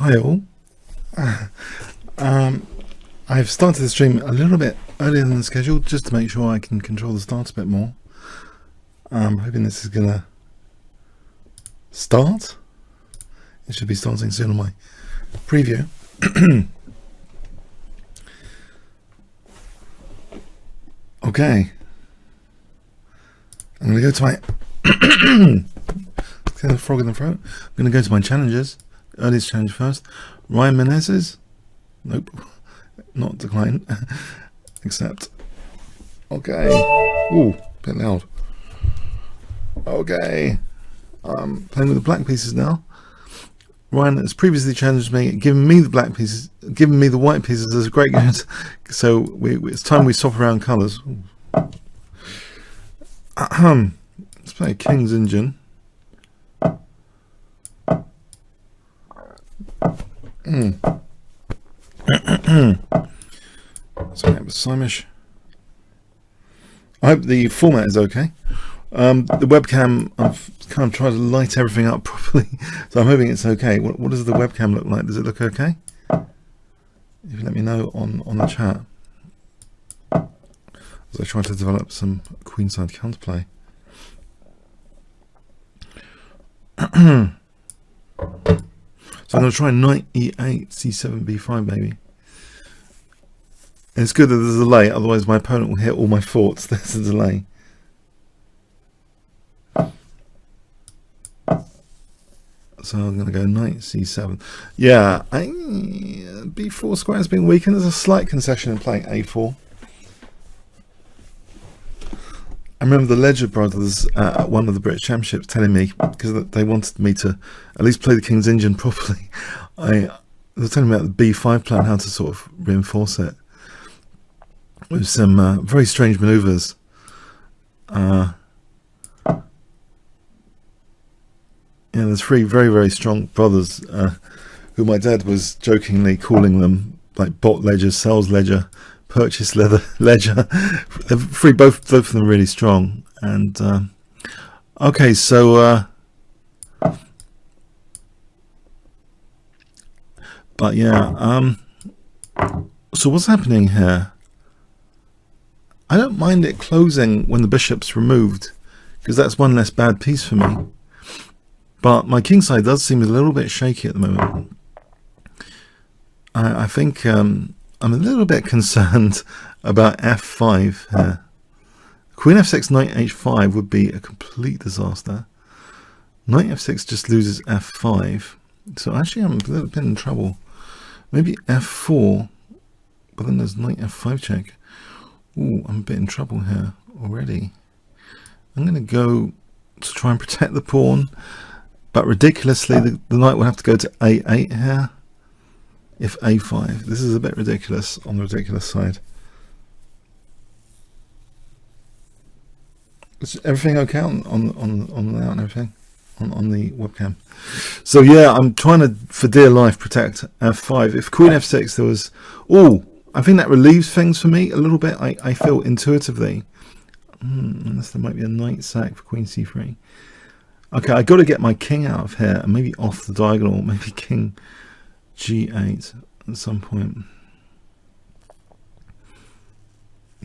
Hi all. I've started the stream a little bit earlier than scheduled just to make sure I can control the start a bit more. I'm hoping this is gonna start. It should be starting soon on my preview. Okay. I'm gonna go to my get a frog in the throat. I'm gonna go to my challenges. Earliest challenge first. Ryan Menezes. Nope. Not decline. Accept. Okay. Ooh, bit loud. Okay. Playing with the black pieces now. Ryan has previously challenged me, giving me the black pieces, giving me the white pieces as a great game. So it's time we swap around colours. Let's play a King's Engine. Sorry, it was Simish. I hope the format is okay. The webcam, I've kind of tried to light everything up properly, so I'm hoping it's okay. What does the webcam look like? Does it look okay? If you let me know on the chat, as I try to develop some queenside counterplay. So I'm going to try knight e8, c7, b5, maybe. And it's good that there's a delay, otherwise my opponent will hit all my forts. There's a delay. So I'm going to go knight c7. Yeah, b4 square has been weakened. There's a slight concession in playing a4. I remember the Ledger brothers at one of the British Championships telling me, because they wanted me to at least play the King's Engine properly, they were telling me about the b5 plan, how to sort of reinforce it with some very strange manoeuvres. Yeah, there's three very, very strong brothers who my dad was jokingly calling them like bot ledger, sales ledger, purchase ledger. They're three, both of them really strong. And okay, so but yeah, so what's happening here? I don't mind it closing when the bishop's removed, because that's one less bad piece for me. But my kingside does seem a little bit shaky at the moment. I think I'm a little bit concerned about f5 here. Queen f6, knight h5 would be a complete disaster. Knight f6 just loses f5. So actually I'm a little bit in trouble. Maybe f4, but then there's knight f5 check. Ooh, I'm a bit in trouble here already. I'm going to go to try and protect the pawn. But ridiculously, the knight will have to go to a8 here. If a5. This is a bit ridiculous on the ridiculous side. Is everything okay on the layout and everything? On the webcam. So yeah, I'm trying to, for dear life, protect f5. If queen f6 there was... Oh, I think that relieves things for me a little bit. I feel intuitively. Unless there might be a knight sack for queen c3. Okay, I got to get my king out of here and maybe off the diagonal, maybe king g8 at some point.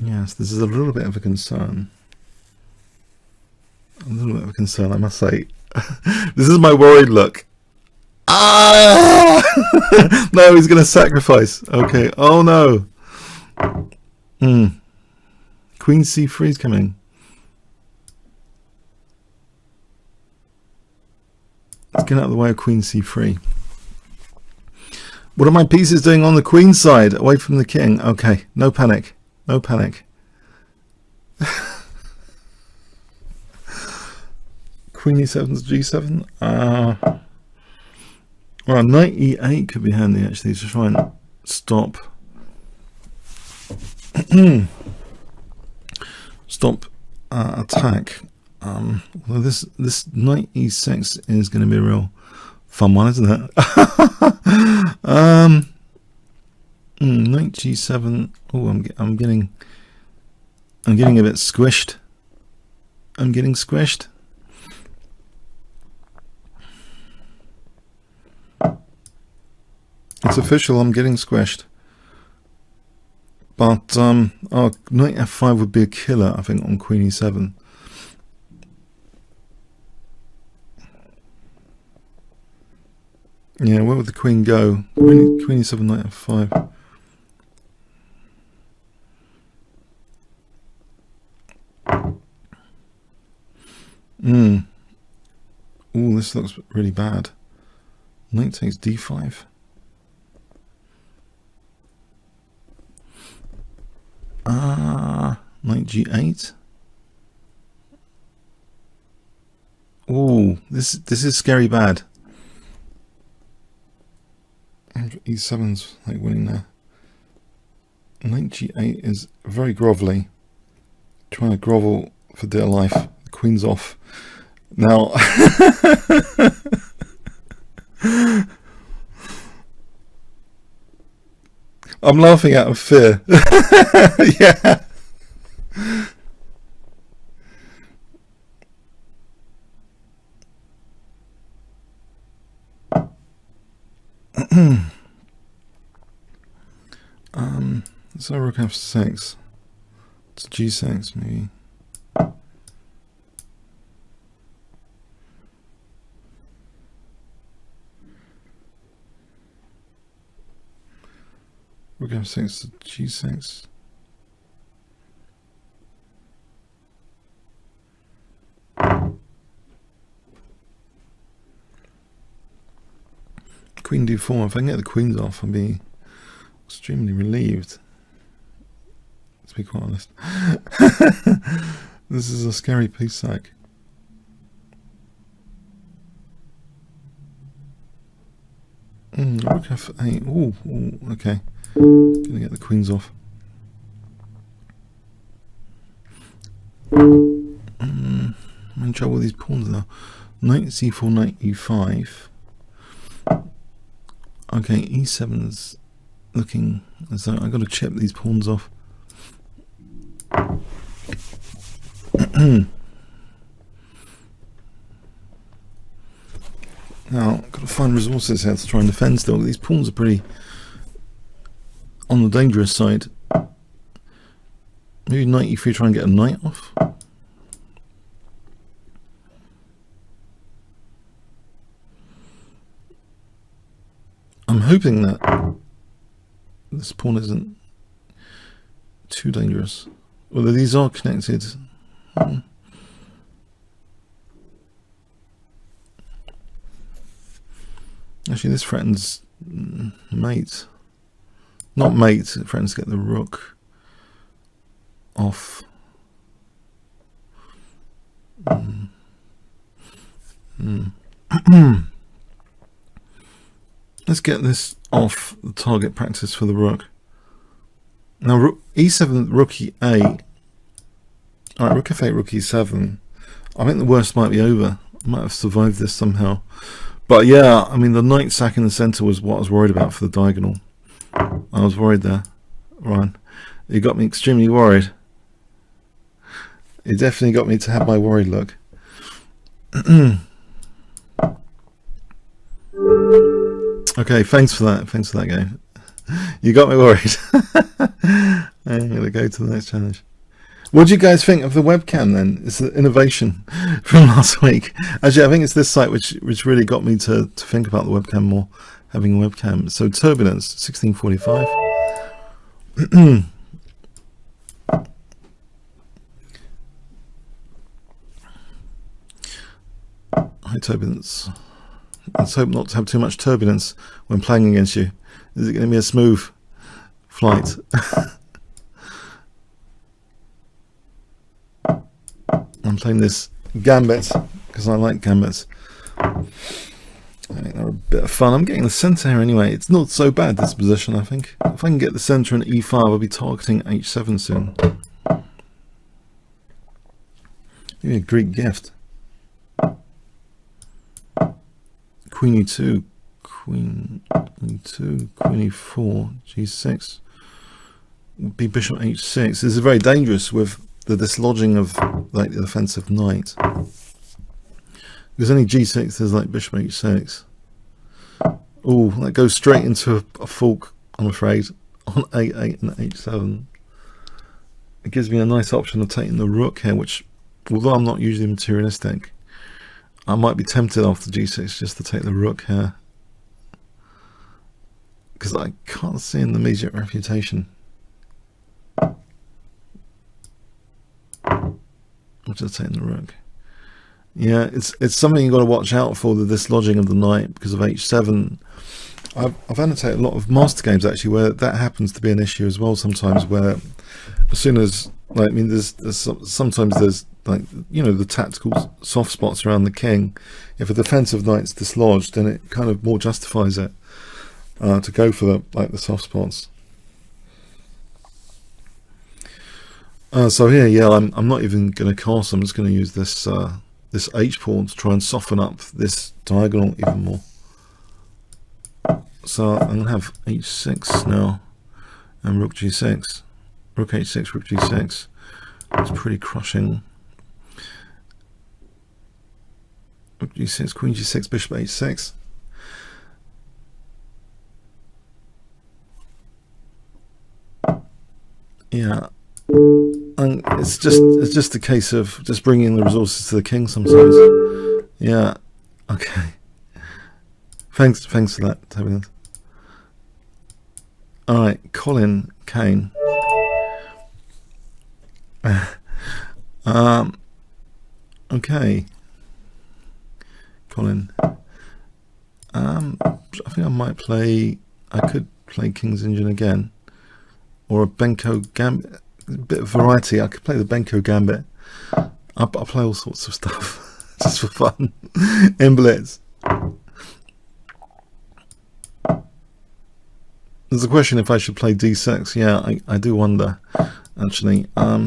Yes, this is a little bit of a concern. A little bit of a concern, I must say. This is my worried look. Ah! No, he's going to sacrifice. Okay, oh no. Queen c3 is coming. Let's get out of the way of queen c3. What are my pieces doing on the queen side, away from the king? Okay, no panic. No panic. Queen e7 to g7. Well, knight e8 could be handy actually to try and stop attack. Well, this knight e6 is going to be a real fun one, isn't it? Knight g7. Oh, I'm getting a bit squished. I'm getting squished. It's official, I'm getting squished. But knight f5 would be a killer, I think, on queen e7. Yeah, where would the queen go? Queen e7, knight f5. Ooh, this looks really bad. Knight takes d5. Knight g8. Ooh, this is scary bad. E7's like winning there. Knight g8 is very grovelly. Trying to grovel for dear life. The queen's off. Now I'm laughing out of fear. Yeah. So rook f6 to g6 maybe. Rook f6 to g6. Queen d4. If I can get the queens off, I'll be extremely relieved. To be quite honest. This is a scary piece sack. Rook f8. Ooh, okay. Gonna get the queens off. I'm in trouble with these pawns now. Knight c4, knight e5. Okay, e7's looking as though I've got to chip these pawns off. Now, I've got to find resources here to try and defend still. These pawns are pretty on the dangerous side. Maybe knight e3, try and get a knight off. I'm hoping that this pawn isn't too dangerous. Although these are connected. Actually, this threatens mate. Not mate, it threatens to get the rook off. Let's get this off the target practice for the rook. Now, rook e7, rook e8. Alright, rook f8, rook e7. I think the worst might be over. I might have survived this somehow. But yeah, I mean, the knight sack in the centre was what I was worried about for the diagonal. I was worried there, Ryan. You got me extremely worried. It definitely got me to have my worried look. Okay, thanks for that. Thanks for that game. You got me worried. I'm going to go to the next challenge. What do you guys think of the webcam then? It's an innovation from last week. Actually, I think it's this site which really got me to think about the webcam more, having a webcam. So turbulence, 1645. High turbulence. Let's hope not to have too much turbulence when playing against you. Is it going to be a smooth flight? I'm playing this gambit because I like gambits. I think they're a bit of fun. I'm getting the centre here anyway. It's not so bad, this position, I think. If I can get the centre and e5, I'll be targeting h7 soon. Maybe a Greek gift. Queen e2, queen e2, queen e4, g6. Would be bishop h6. This is very dangerous with the dislodging of like the offensive knight. Because only g6 there's like bishop h6. Oh, that goes straight into a fork, I'm afraid, on a8 and h7. It gives me a nice option of taking the rook here, which, although I'm not usually materialistic, I might be tempted after g6 just to take the rook here, because I can't see an immediate refutation. I'm just taking the rook. Yeah, it's something you've got to watch out for, the dislodging of the knight because of h7. I've annotated a lot of master games actually where that happens to be an issue as well sometimes, where as soon as, like, I mean, sometimes there's, like, you know, the tactical soft spots around the king. If a defensive knight's dislodged, then it kind of more justifies it to go for the soft spots. So here, yeah, I'm not even going to cast. I'm just going to use this this h pawn to try and soften up this diagonal even more. So I'm going to have h6 now, and rook g6, rook h6, rook g6. It's pretty crushing. Rook g6, queen g6, bishop h6. Yeah, and it's just a case of just bringing the resources to the king sometimes. Yeah, okay. Thanks for that, Toby. All right, Colin Kane. Okay, Colin. I think I might play. I could play King's Engine again, or a Benko gambit. A bit of variety. I could play the Benko gambit. I'll play all sorts of stuff just for fun in Blitz. There's a question if I should play d6. Yeah, I do wonder, actually. I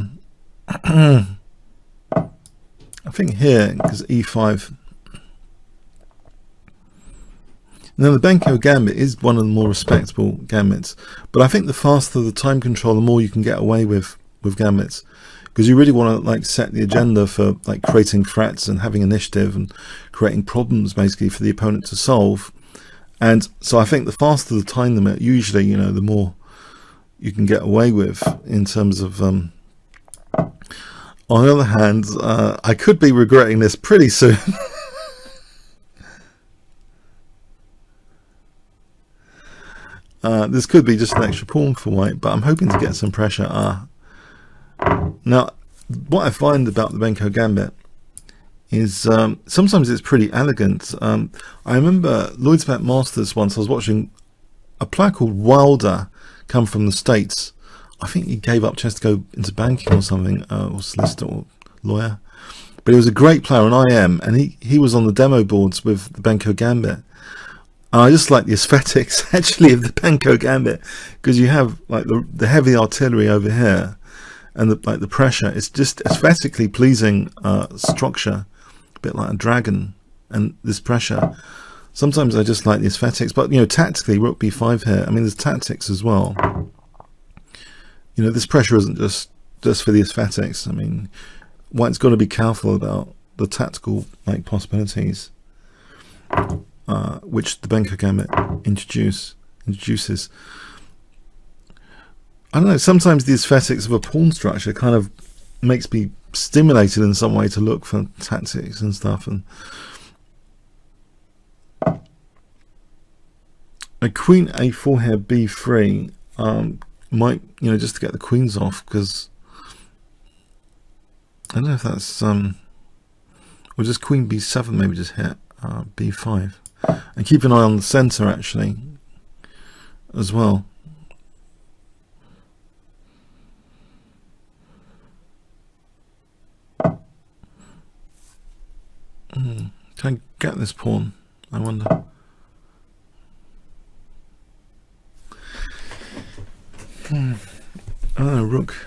think here, because e5. Now, the Benko gambit is one of the more respectable gambits, but I think the faster the time control, the more you can get away with gambits, because you really want to, like, set the agenda for, like, creating threats and having initiative and creating problems basically for the opponent to solve. And so I think the faster the time limit, usually, you know, the more you can get away with in terms of. On the other hand, I could be regretting this pretty soon. This could be just an extra pawn for white, but I'm hoping to get some pressure. Now, what I find about the Benko gambit is sometimes it's pretty elegant. I remember Lloyd's Bet Masters once, I was watching a player called Wilder come from the States. I think he gave up chess to go into banking or something, or solicitor or lawyer. But he was a great player on IM, and he was on the demo boards with the Benko gambit. And I just like the aesthetics actually of the Benko gambit, because you have, like, the heavy artillery over here, and the pressure. It's just aesthetically pleasing structure, a bit like a dragon, and this pressure. Sometimes I just like the aesthetics, but, you know, tactically, rook b5 here. I mean, there's tactics as well. You know, this pressure isn't just for the aesthetics. I mean, white's got to be careful about the tactical, like, possibilities, which the Benko gambit introduces. I don't know, sometimes the aesthetics of a pawn structure kind of makes me stimulated in some way to look for tactics and stuff. And a queen a4 here, b3, might, you know, just to get the queens off, because I don't know if that's or just queen b7, maybe just hit b5, and keep an eye on the center actually as well. Can I get this pawn, I wonder? I don't know, rook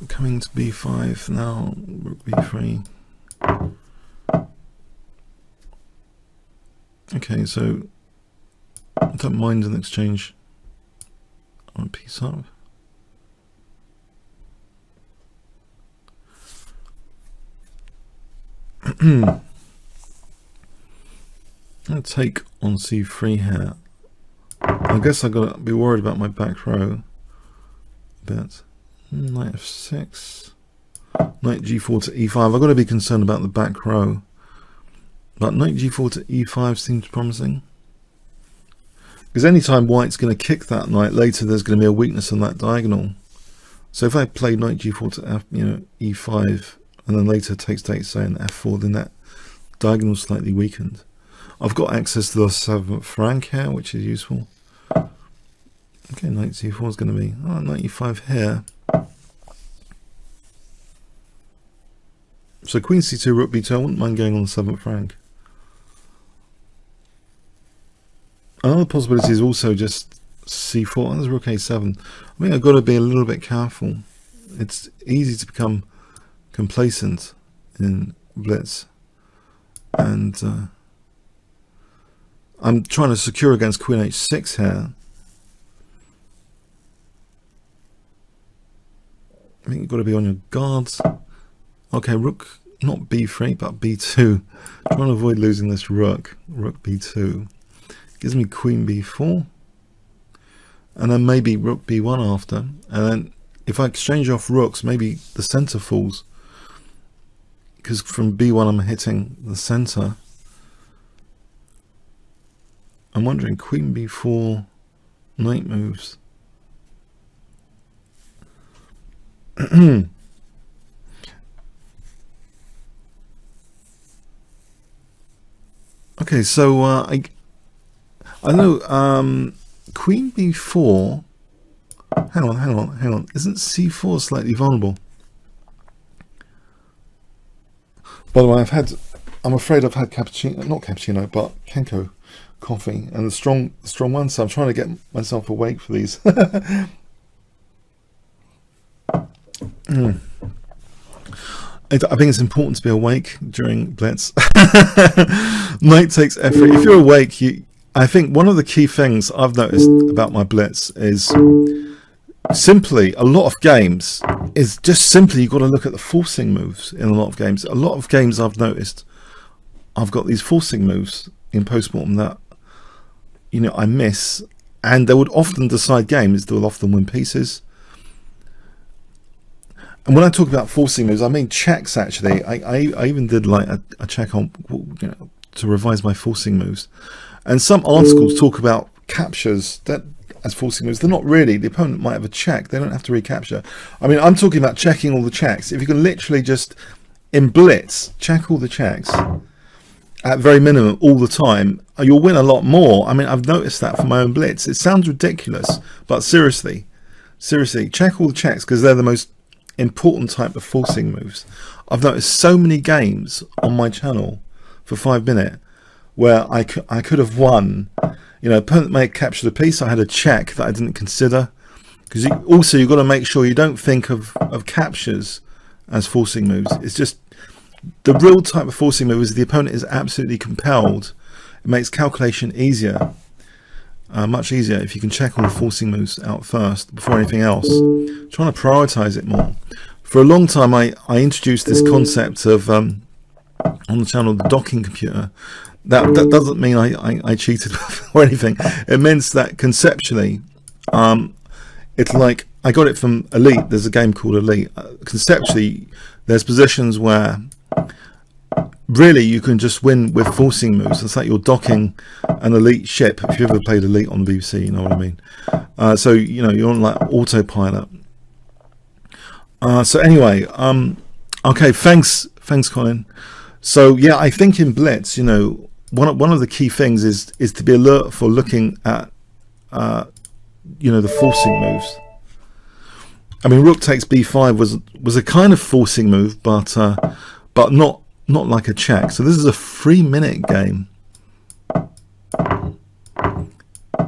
coming to b5 now, rook b3. Okay, so I don't mind an exchange on a piece up. I'll take on c3 here. I guess I got to be worried about my back row a bit. Knight f6, knight g4 to e5. I've got to be concerned about the back row, but knight g4 to e5 seems promising, because anytime white's going to kick that knight later, there's going to be a weakness on that diagonal. So if I play knight g4 to f, e5, and then later takes say an f4, then that diagonal is slightly weakened. I've got access to the 7th rank here, which is useful. Okay, knight c4 is going to be knight e5 here. So queen c2, rook b2. I wouldn't mind going on the 7th rank. Another possibility is also just c4. There's rook a7. I think I've got to be a little bit careful. It's easy to become complacent in Blitz, and I'm trying to secure against queen h6 here. I think you've got to be on your guards. Okay, rook, not b3, but b2. Trying to avoid losing this rook. Rook b2. Gives me queen b4. And then maybe rook b1 after. And then if I exchange off rooks, maybe the center falls. Because from b1 I'm hitting the center. I'm wondering, queen b4, knight moves. Okay, so I know queen b4. Hang on. Isn't c4 slightly vulnerable? By the way, I'm afraid I've had cappuccino, not cappuccino, but Benko coffee, and the strong one. So I'm trying to get myself awake for these. I think it's important to be awake during Blitz. Knight takes f3. If you're awake, I think one of the key things I've noticed about my Blitz is simply a lot of games is just simply you've got to look at the forcing moves in a lot of games. A lot of games I've noticed, I've got these forcing moves in postmortem that I miss, and they would often decide games. They will often win pieces. And when I talk about forcing moves, I mean checks. Actually, I even did like a check on to revise my forcing moves, and some articles talk about captures that as forcing moves. They're not really. The opponent might have a check. They don't have to recapture. I mean, I'm talking about checking all the checks. If you can literally just in Blitz check all the checks at very minimum all the time, you'll win a lot more. I mean, I've noticed that for my own Blitz. It sounds ridiculous, but seriously, check all the checks, because they're the most important type of forcing moves. I've noticed so many games on my channel for 5 minutes where I could have won. Opponent may have captured a piece. I had a check that I didn't consider, because you've got to make sure you don't think of captures as forcing moves. It's just the real type of forcing move is the opponent is absolutely compelled. It makes calculation easier, much easier, if you can check all the forcing moves out first before anything else. Trying to prioritize it more. For a long time, I introduced this concept of on the channel, the docking computer. That doesn't mean I cheated or anything. It means that conceptually, it's like I got it from Elite. There's a game called Elite. Conceptually, there's positions where really you can just win with forcing moves. It's like you're docking an Elite ship. If you ever played Elite on the BBC, you know what I mean. So you're on like autopilot. So anyway, okay, thanks Colin. So yeah, I think in Blitz, one of the key things is to be alert for looking at the forcing moves. I mean, rook takes b5 was a kind of forcing move, but not like a check. So this is a 3-minute game.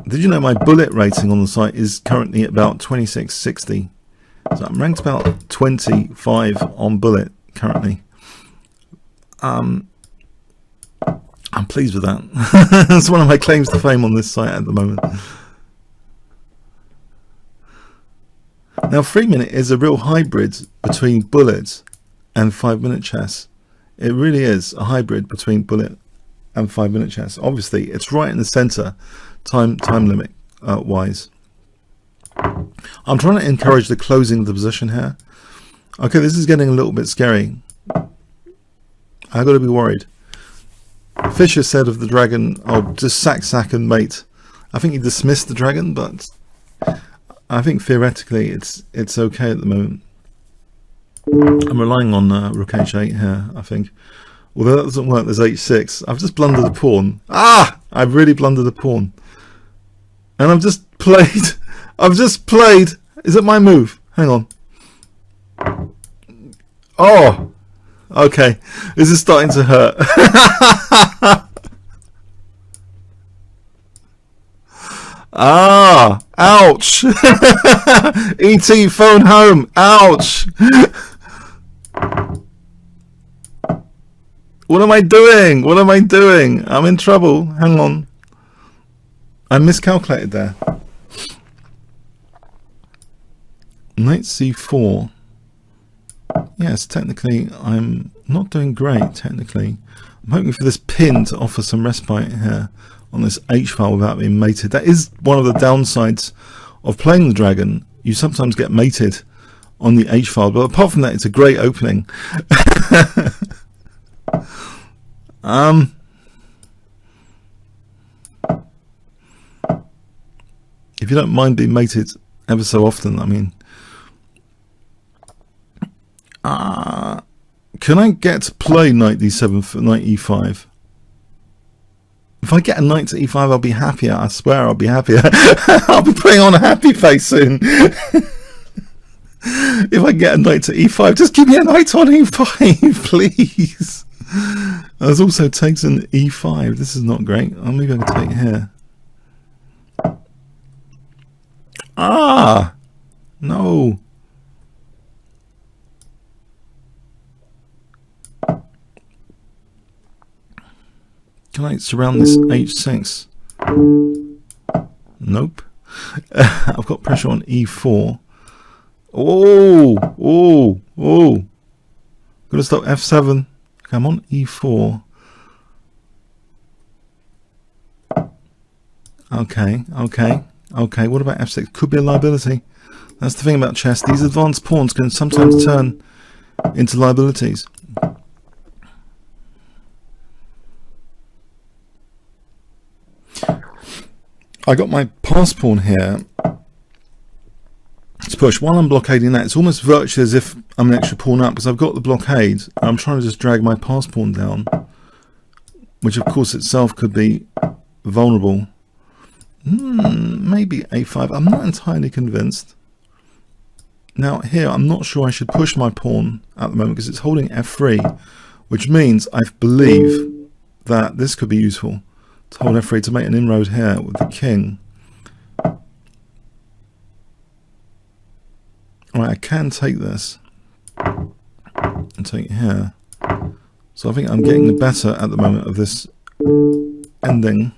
Did you know my bullet rating on the site is currently about 2660? So I'm ranked about 25 on bullet currently. I'm pleased with that. That's one of my claims to fame on this site at the moment. Now 3-minute is a real hybrid between bullet and 5-minute chess. It really is a hybrid between bullet and 5-minute chess. Obviously it's right in the center time limit wise. I'm trying to encourage the closing of the position here. Okay, this is getting a little bit scary. I've got to be worried. Fisher said of the dragon, "Oh, just sack and mate." I think he dismissed the dragon, but I think theoretically it's okay at the moment. I'm relying on rook h8 here, I think. Although that doesn't work, there's h6. I've just blundered a pawn. I've really blundered a pawn. And I've just played. Is it my move? Hang on. Oh, okay. This is starting to hurt. Ouch. ET, phone home. Ouch. What am I doing? What am I doing? I'm in trouble. Hang on. I miscalculated there. Knight c4. Yes, technically I'm not doing great, technically. I'm hoping for this pin to offer some respite here on this h-file without being mated. That is one of the downsides of playing the dragon. You sometimes get mated on the h-file, but apart from that, it's a great opening. If you don't mind being mated ever so often, I mean, can I get to play knight d7 for knight e5? If I get a knight to e5, I'll be happier. I swear I'll be happier. I'll be putting on a happy face soon. If I get a knight to e5, just give me a knight on e5, please. There's also takes an e5. This is not great. Oh, maybe I can take here. No. Can I surround this h6? Nope. I've got pressure on e4. Gonna stop f7. Okay, I'm on e4. Okay. What about f6? Could be a liability. That's the thing about chess. These advanced pawns can sometimes turn into liabilities. I got my pass pawn here to push. While I'm blockading that, it's almost virtually as if I'm an extra pawn up because I've got the blockade. I'm trying to just drag my pass pawn down, which of course itself could be vulnerable. Maybe a5. I'm not entirely convinced. Now here, I'm not sure I should push my pawn at the moment because it's holding f3, which means I believe that this could be useful to hold f3 to make an inroad here with the king. Alright, I can take this and take it here. So I think I'm getting the better at the moment of this ending.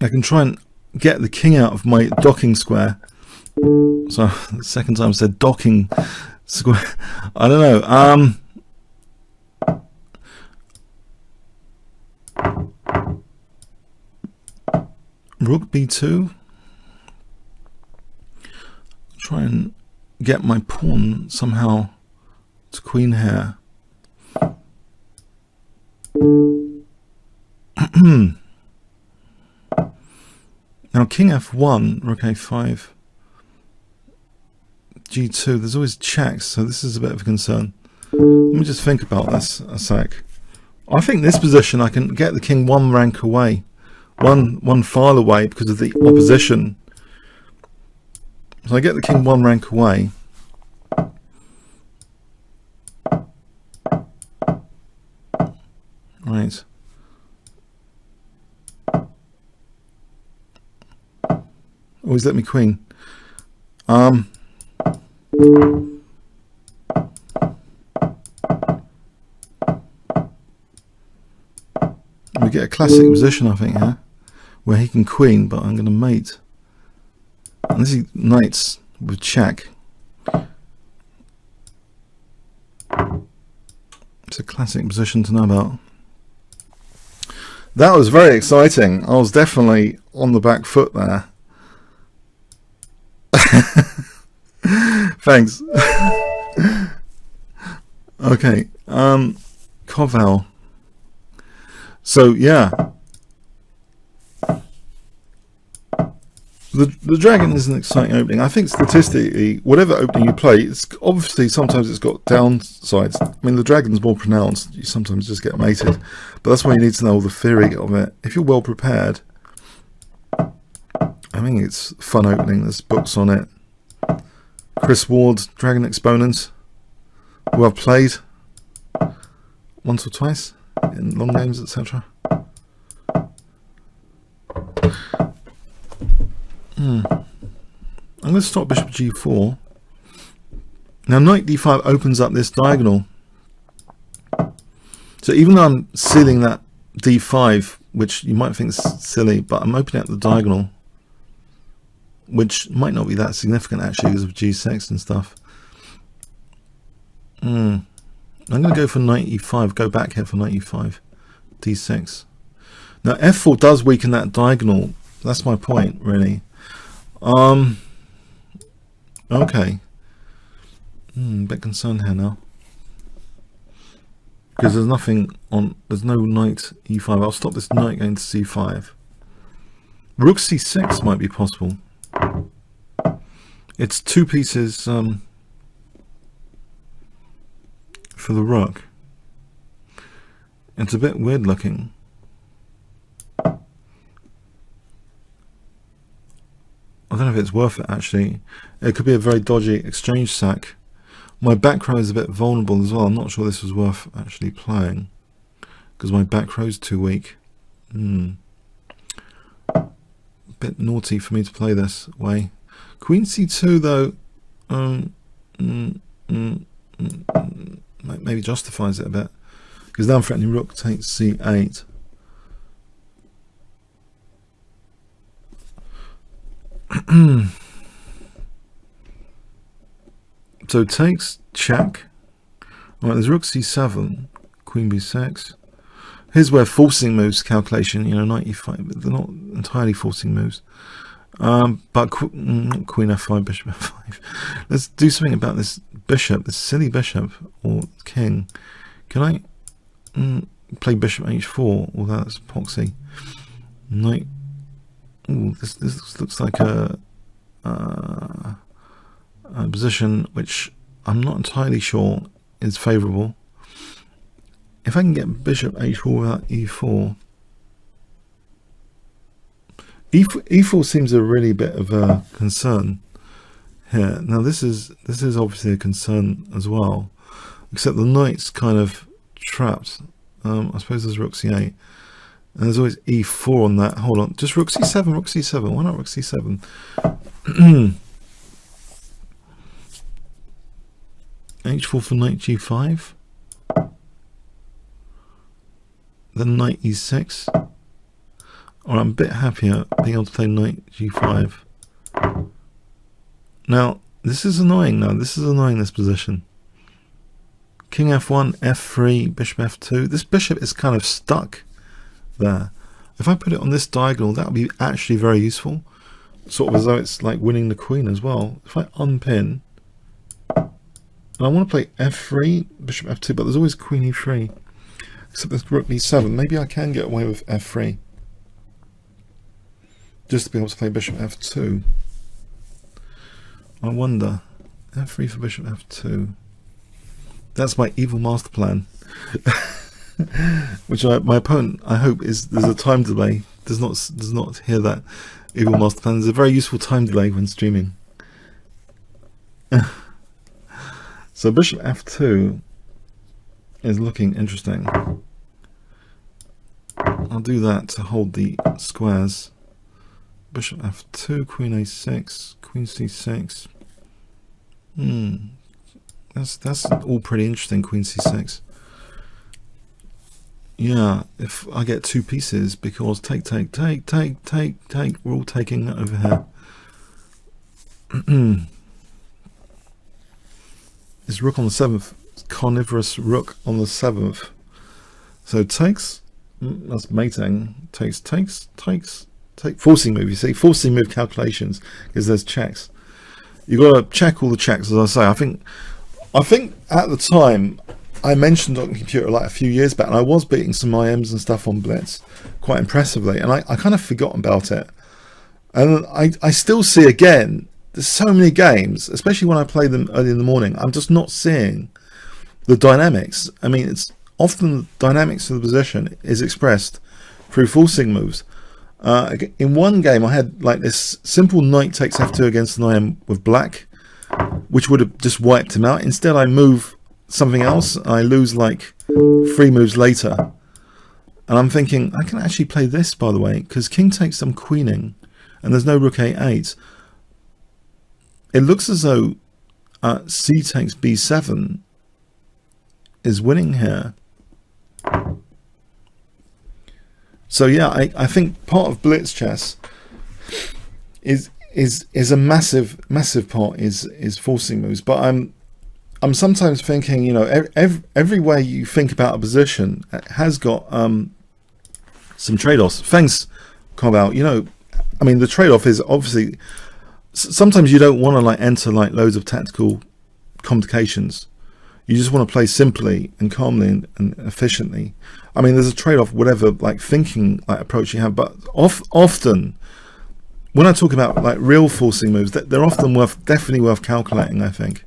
I can try and get the king out of my docking square. So the second time I said docking square. I don't know. Rook b2. Try and get my pawn somehow to queen here. Now king f1, rook a5, g2. There's always checks, so this is a bit of a concern. Let me just think about this a sec. I think this position I can get the king one rank away, one file away because of the opposition. So I get the king one rank away. Right. Always let me queen. We get a classic position, I think, here, where he can queen, but I'm going to mate. And this is knights with check. It's a classic position to know about. That was very exciting. I was definitely on the back foot there. Thanks. Okay, Koval. So yeah, the dragon is an exciting opening. I think statistically, whatever opening you play, it's obviously sometimes it's got downsides. I mean, the dragon's more pronounced. You sometimes just get mated, but that's why you need to know all the theory of it. If you're well prepared, I think it's fun opening. There's books on it. Chris Ward, Dragon Exponent, who I've played once or twice in long games, etc. I'm going to stop bishop g4. Now knight d5 opens up this diagonal. So even though I'm sealing that d5, which you might think is silly, but I'm opening up the diagonal, which might not be that significant actually because of g6 and stuff. I'm going to go for knight e5, go back here for knight e5, d6. Now f4 does weaken that diagonal. That's my point, really. Okay. A bit concerned here now. Because there's nothing on, there's no knight e5. I'll stop this knight going to c5. Rook c6 might be possible. It's two pieces for the rook. It's a bit weird looking. I don't know if it's worth it actually. It could be a very dodgy exchange sack. My back row is a bit vulnerable as well. I'm not sure this was worth actually playing because my back row is too weak. A bit naughty for me to play this way. Queen c2 though maybe justifies it a bit because now I'm threatening rook takes c8. So takes check. Alright, there's rook c7, queen b6. Here's where forcing moves calculation, you know, knight e5, but they're not entirely forcing moves. But queen f5, bishop f5. Let's do something about this bishop, this silly bishop or king. Can I play bishop h4? Well, that's epoxy. Knight. Ooh, this looks like a position which I'm not entirely sure is favourable. If I can get bishop h4 without e4, e4 seems a really bit of a concern here. Now this is obviously a concern as well, except the knight's kind of trapped. I suppose there's rook c8. And there's always e4 on that. Hold on, just rook c7, rook c7. Why not rook c7? h4 for knight g5. Then knight e6. Or I'm a bit happier being able to play knight g5. Now, this is annoying now. This is annoying, this position. King f1, f3, bishop f2. This bishop is kind of stuck there. If I put it on this diagonal, that would be actually very useful. Sort of as though it's like winning the queen as well. If I unpin, and I want to play f3, bishop f2, but there's always queen e3. Except there's rook e7. Maybe I can get away with f3. Just to be able to play bishop f2. I wonder. f3 for bishop f2. That's my evil master plan. Which my opponent, I hope, there's a time delay. Does not hear that evil master plan. There's a very useful time delay when streaming. So bishop f2 is looking interesting. I'll do that to hold the squares. Bishop f2, queen a6, queen c6. That's all pretty interesting. Queen c6. Yeah, if I get two pieces, because take, we're all taking that over here. It's rook on the 7th, carnivorous rook on the 7th. So takes That's mating. Takes. Forcing move, you see. Forcing move calculations, because there's checks. You've got to check all the checks, as I say. I think at the time, I mentioned on the computer like a few years back, and I was beating some IMs and stuff on Blitz quite impressively, and I kind of forgotten about it. And I still see again, there's so many games, especially when I play them early in the morning, I'm just not seeing the dynamics. I mean, it's often the dynamics of the position is expressed through forcing moves. In one game, I had like this simple knight takes f2 against an IM with black, which would have just wiped him out. Instead, I move something else. I lose like 3 moves later. And I'm thinking, I can actually play this, by the way, because king takes some queening, and there's no rook a8. It looks as though c takes b7 is winning here. So yeah, I think part of Blitz chess is a massive part is forcing moves. But I'm sometimes thinking, you know, every way you think about a position has got some trade-offs. Thanks, Cobalt. You know, I mean, the trade-off is obviously sometimes you don't want to like enter like loads of tactical complications. You just want to play simply and calmly and efficiently. I mean, there's a trade-off, whatever like thinking like approach you have, but often when I talk about like real forcing moves, they're often definitely worth calculating, I think.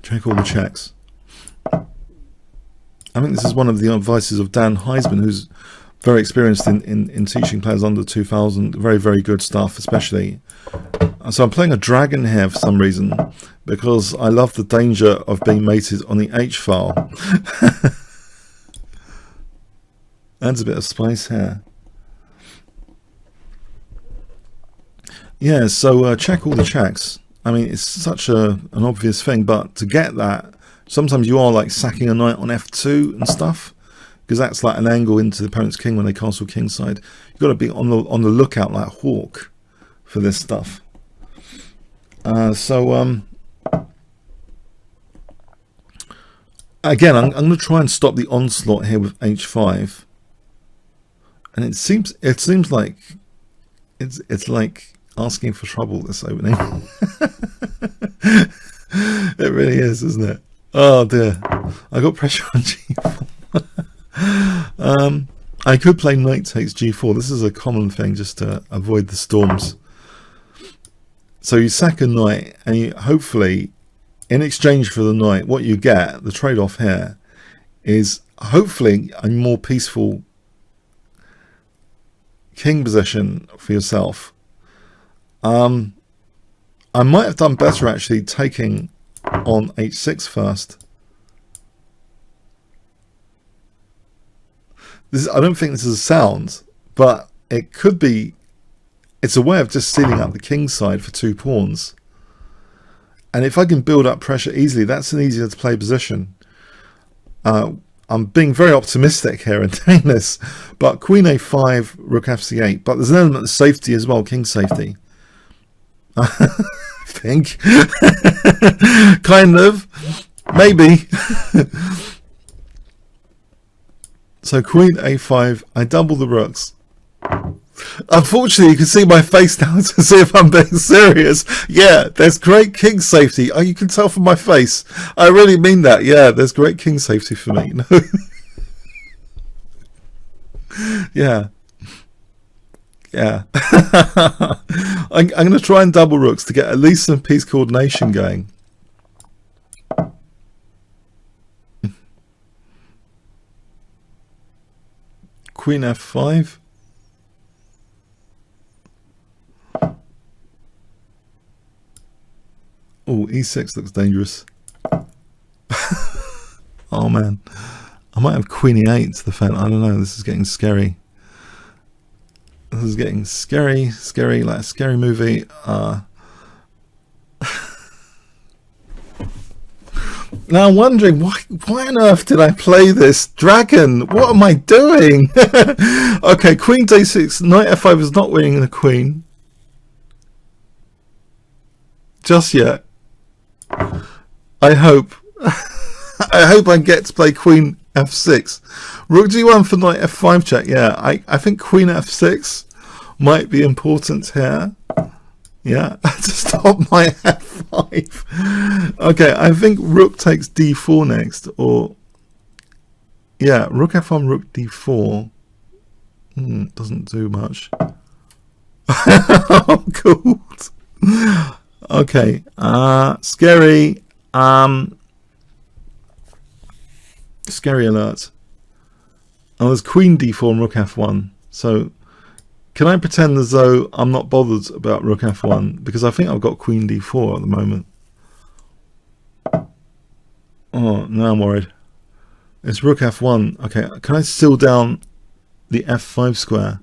Check all the checks. I think this is one of the advices of Dan Heisman, who's very experienced in teaching players under 2000. Very, very good stuff, especially. So I'm playing a dragon here for some reason, because I love the danger of being mated on the H file. Adds a bit of spice here. Yeah, so check all the checks. I mean, it's such an obvious thing, but to get that, sometimes you are like sacking a knight on f2 and stuff, because that's like an angle into the opponent's king when they castle kingside. You've got to be on the lookout like a hawk for this stuff. Again, I'm going to try and stop the onslaught here with h5, and it seems like it's like asking for trouble, this opening. It really is, isn't it? Oh dear, I got pressure on g4. I could play knight takes g4. This is a common thing just to avoid the storms. So you sack a knight, and you hopefully, in exchange for the knight, what you get, the trade-off here, is hopefully a more peaceful king position for yourself. I might have done better actually taking on h6 first. I don't think this is a sound, but it could be. It's a way of just sealing up the king side for 2 pawns. And if I can build up pressure easily, that's an easier to play position. I'm being very optimistic here in saying this, but queen a5, rook fc8, but there's an element of safety as well, king safety. I think. Kind of. Maybe. So queen a5, I double the rooks. Unfortunately, you can see my face now to see if I'm being serious. Yeah, there's great king safety. Oh, you can tell from my face. I really mean that. Yeah, there's great king safety for me. No. Yeah. Yeah. I'm going to try and double rooks to get at least some piece coordination going. Queen f5. Oh, e6 looks dangerous. Oh man, I might have queen e8 to the fan. I don't know, this is getting scary. This is getting scary, like a scary movie. Now I'm wondering, why on earth did I play this dragon? What am I doing? Okay, queen d6, knight f5 is not winning the queen. Just yet. I hope. I hope I get to play queen f6. Rook g1 for knight f5 check. Yeah, I think queen f6 might be important here. Yeah, to stop my f5. Okay, I think rook takes d4 next, or yeah, rook f1, rook d4. Doesn't do much. Oh, cool. Okay, scary. Scary alert. Oh, there's queen d4 and rook f1. So can I pretend as though I'm not bothered about rook f1? Because I think I've got queen d4 at the moment. Oh, now I'm worried. It's rook f1. Okay, can I seal down the f5 square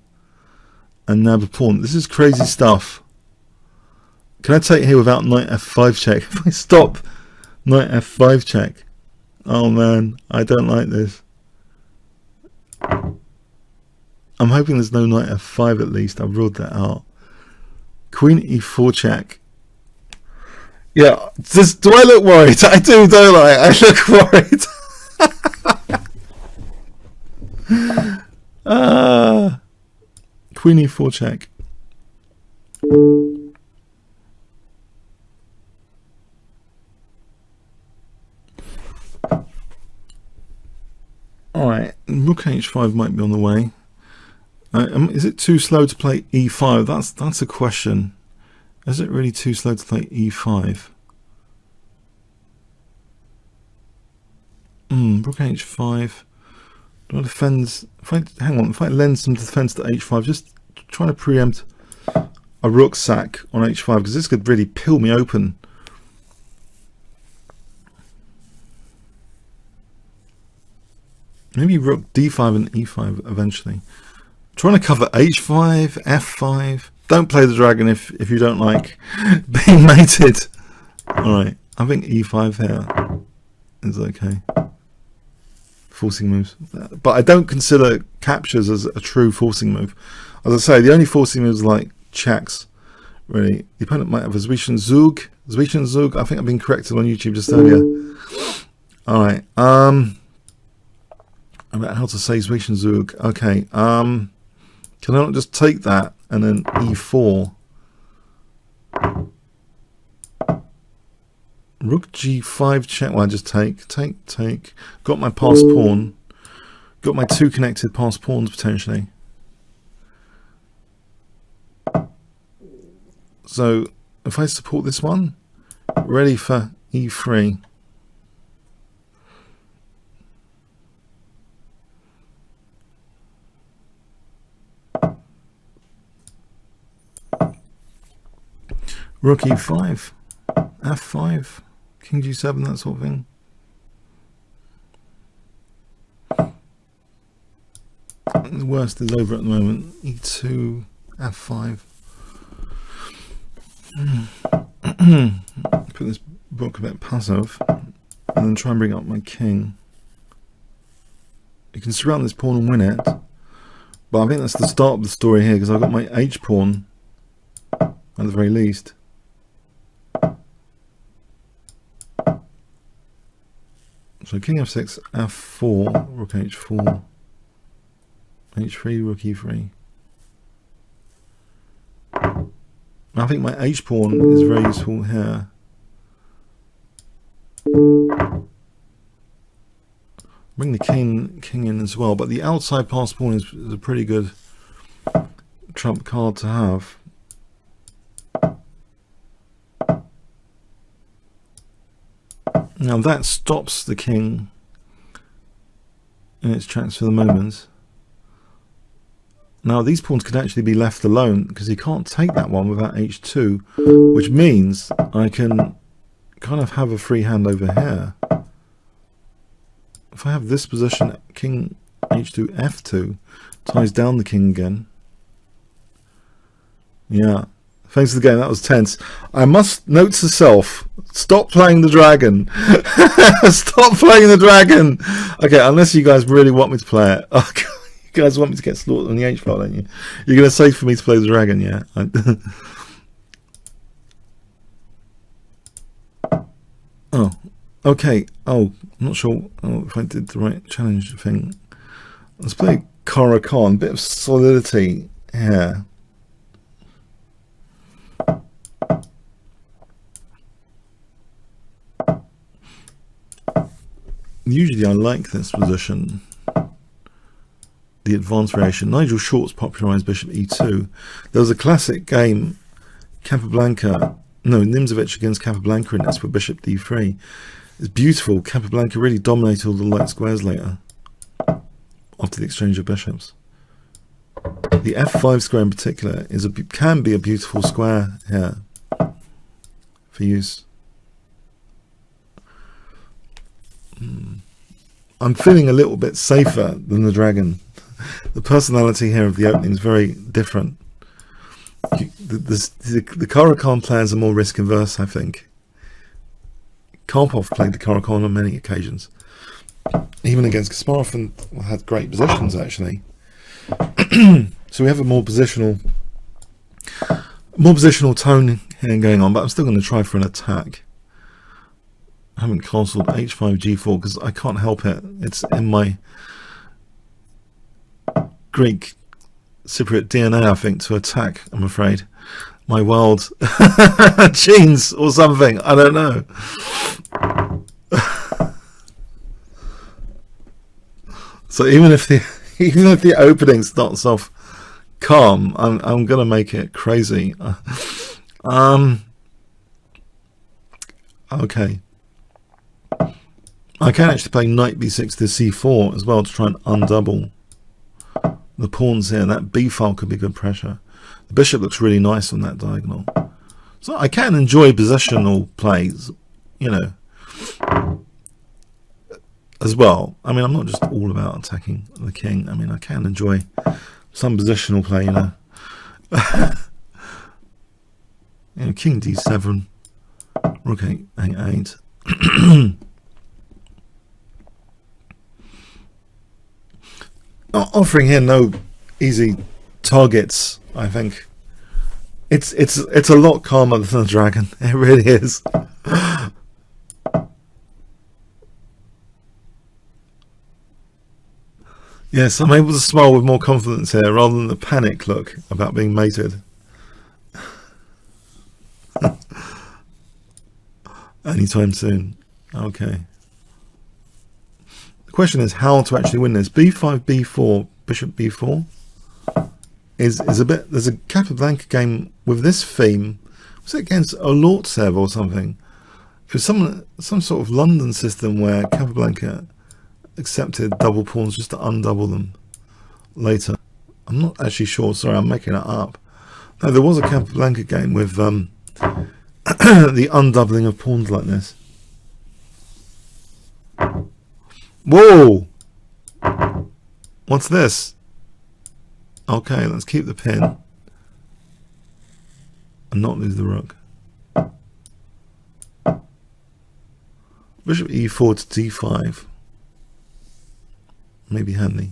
and nab a pawn? This is crazy stuff. Can I take here without knight f5 check? If I stop knight f5 check. Oh man, I don't like this. I'm hoping there's no knight f5 at least. I've ruled that out. Queen e4 check. Yeah, do I look worried? I do, don't I? I look worried. Queen e4 check. Alright, rook h5 might be on the way. Is it too slow to play e5? That's a question. Is it really too slow to play e5? Rook h5. Do I defend? If I lend some defense to h5, just trying to preempt a rook sack on h5, because this could really peel me open. Maybe rook d5 and e5 eventually. Trying to cover h5, f5. Don't play the dragon if you don't like being mated. Alright, I think e5 here is okay. Forcing moves. But I don't consider captures as a true forcing move. As I say, the only forcing moves are like checks, really. The opponent might have a Zug. I think I've been corrected on YouTube just earlier. Alright, about how to say Zug. Okay, can I not just take that and then e4? Rook g5 check. Well, I just take. Got my passed pawn. Got my two connected passed pawns potentially. So if I support this one, ready for e3. Rook e5, f5, king g7, that sort of thing. The worst is over at the moment. e2, f5. Put this book a bit passive, and then try and bring up my king. You can surround this pawn and win it, but I think that's the start of the story here, because I've got my h pawn at the very least. So king f6, f4, rook h4, h3, rook e3. I think my h pawn is very useful here. Bring the king in as well, but the outside passed pawn is a pretty good trump card to have. Now that stops the king in its tracks for the moment. Now these pawns could actually be left alone because he can't take that one without h2, which means I can kind of have a free hand over here. If I have this position, king h2, f2, ties down the king again. Yeah. Thanks for the game, that was tense. I must note to self, stop playing the dragon. Stop playing the dragon. Okay, unless you guys really want me to play it. Oh, God, you guys want me to get slaughtered on the h file, don't you? You're going to say for me to play the dragon, yeah? Oh. Okay, oh, I'm not sure if I did the right challenge thing. Let's play Caro-kann, bit of solidity here. Usually I like this position, the advanced variation. Nigel Short's popularised bishop e2. There was a classic game, Nimzovich against Capablanca in this with bishop d3. It's beautiful. Capablanca really dominated all the light squares later, after the exchange of bishops. The f5 square in particular can be a beautiful square here for use. I'm feeling a little bit safer than the dragon. The personality here of the opening is very different. The Caro-kann players are more risk averse, I think. Karpov played the Caro-kann on many occasions, even against Kasparov, and had great positions actually. So we have a more positional tone here going on, but I'm still going to try for an attack. I haven't castled h5 g4 because I can't help it. It's in my Greek Cypriot DNA, I think, to attack, I'm afraid. My wild genes or something, I don't know. So even if the opening starts off calm, I'm gonna make it crazy. Okay. I can actually play knight b6 to c4 as well to try and undouble the pawns here. That b file could be good pressure. The bishop looks really nice on that diagonal. So I can enjoy positional plays, you know, as well. I mean, I'm not just all about attacking the king. I mean, I can enjoy some positional play, you know. You know, king d7, rook a8. Offering here no easy targets. I think it's a lot calmer than the dragon. It really is. Yes, I'm able to smile with more confidence here rather than the panic look about being mated. Anytime soon. Okay. The question is how to actually win this. b5, b4, bishop b4 is a bit. There's a Capablanca game with this theme. Was it against Olortsev or something? It was some sort of London system where Capablanca accepted double pawns just to undouble them later. I'm not actually sure. Sorry, I'm making it up. No, there was a Capablanca game with the undoubling of pawns like this. Whoa! What's this? Okay, let's keep the pin and not lose the rook. Bishop e4 to d5. Maybe handy.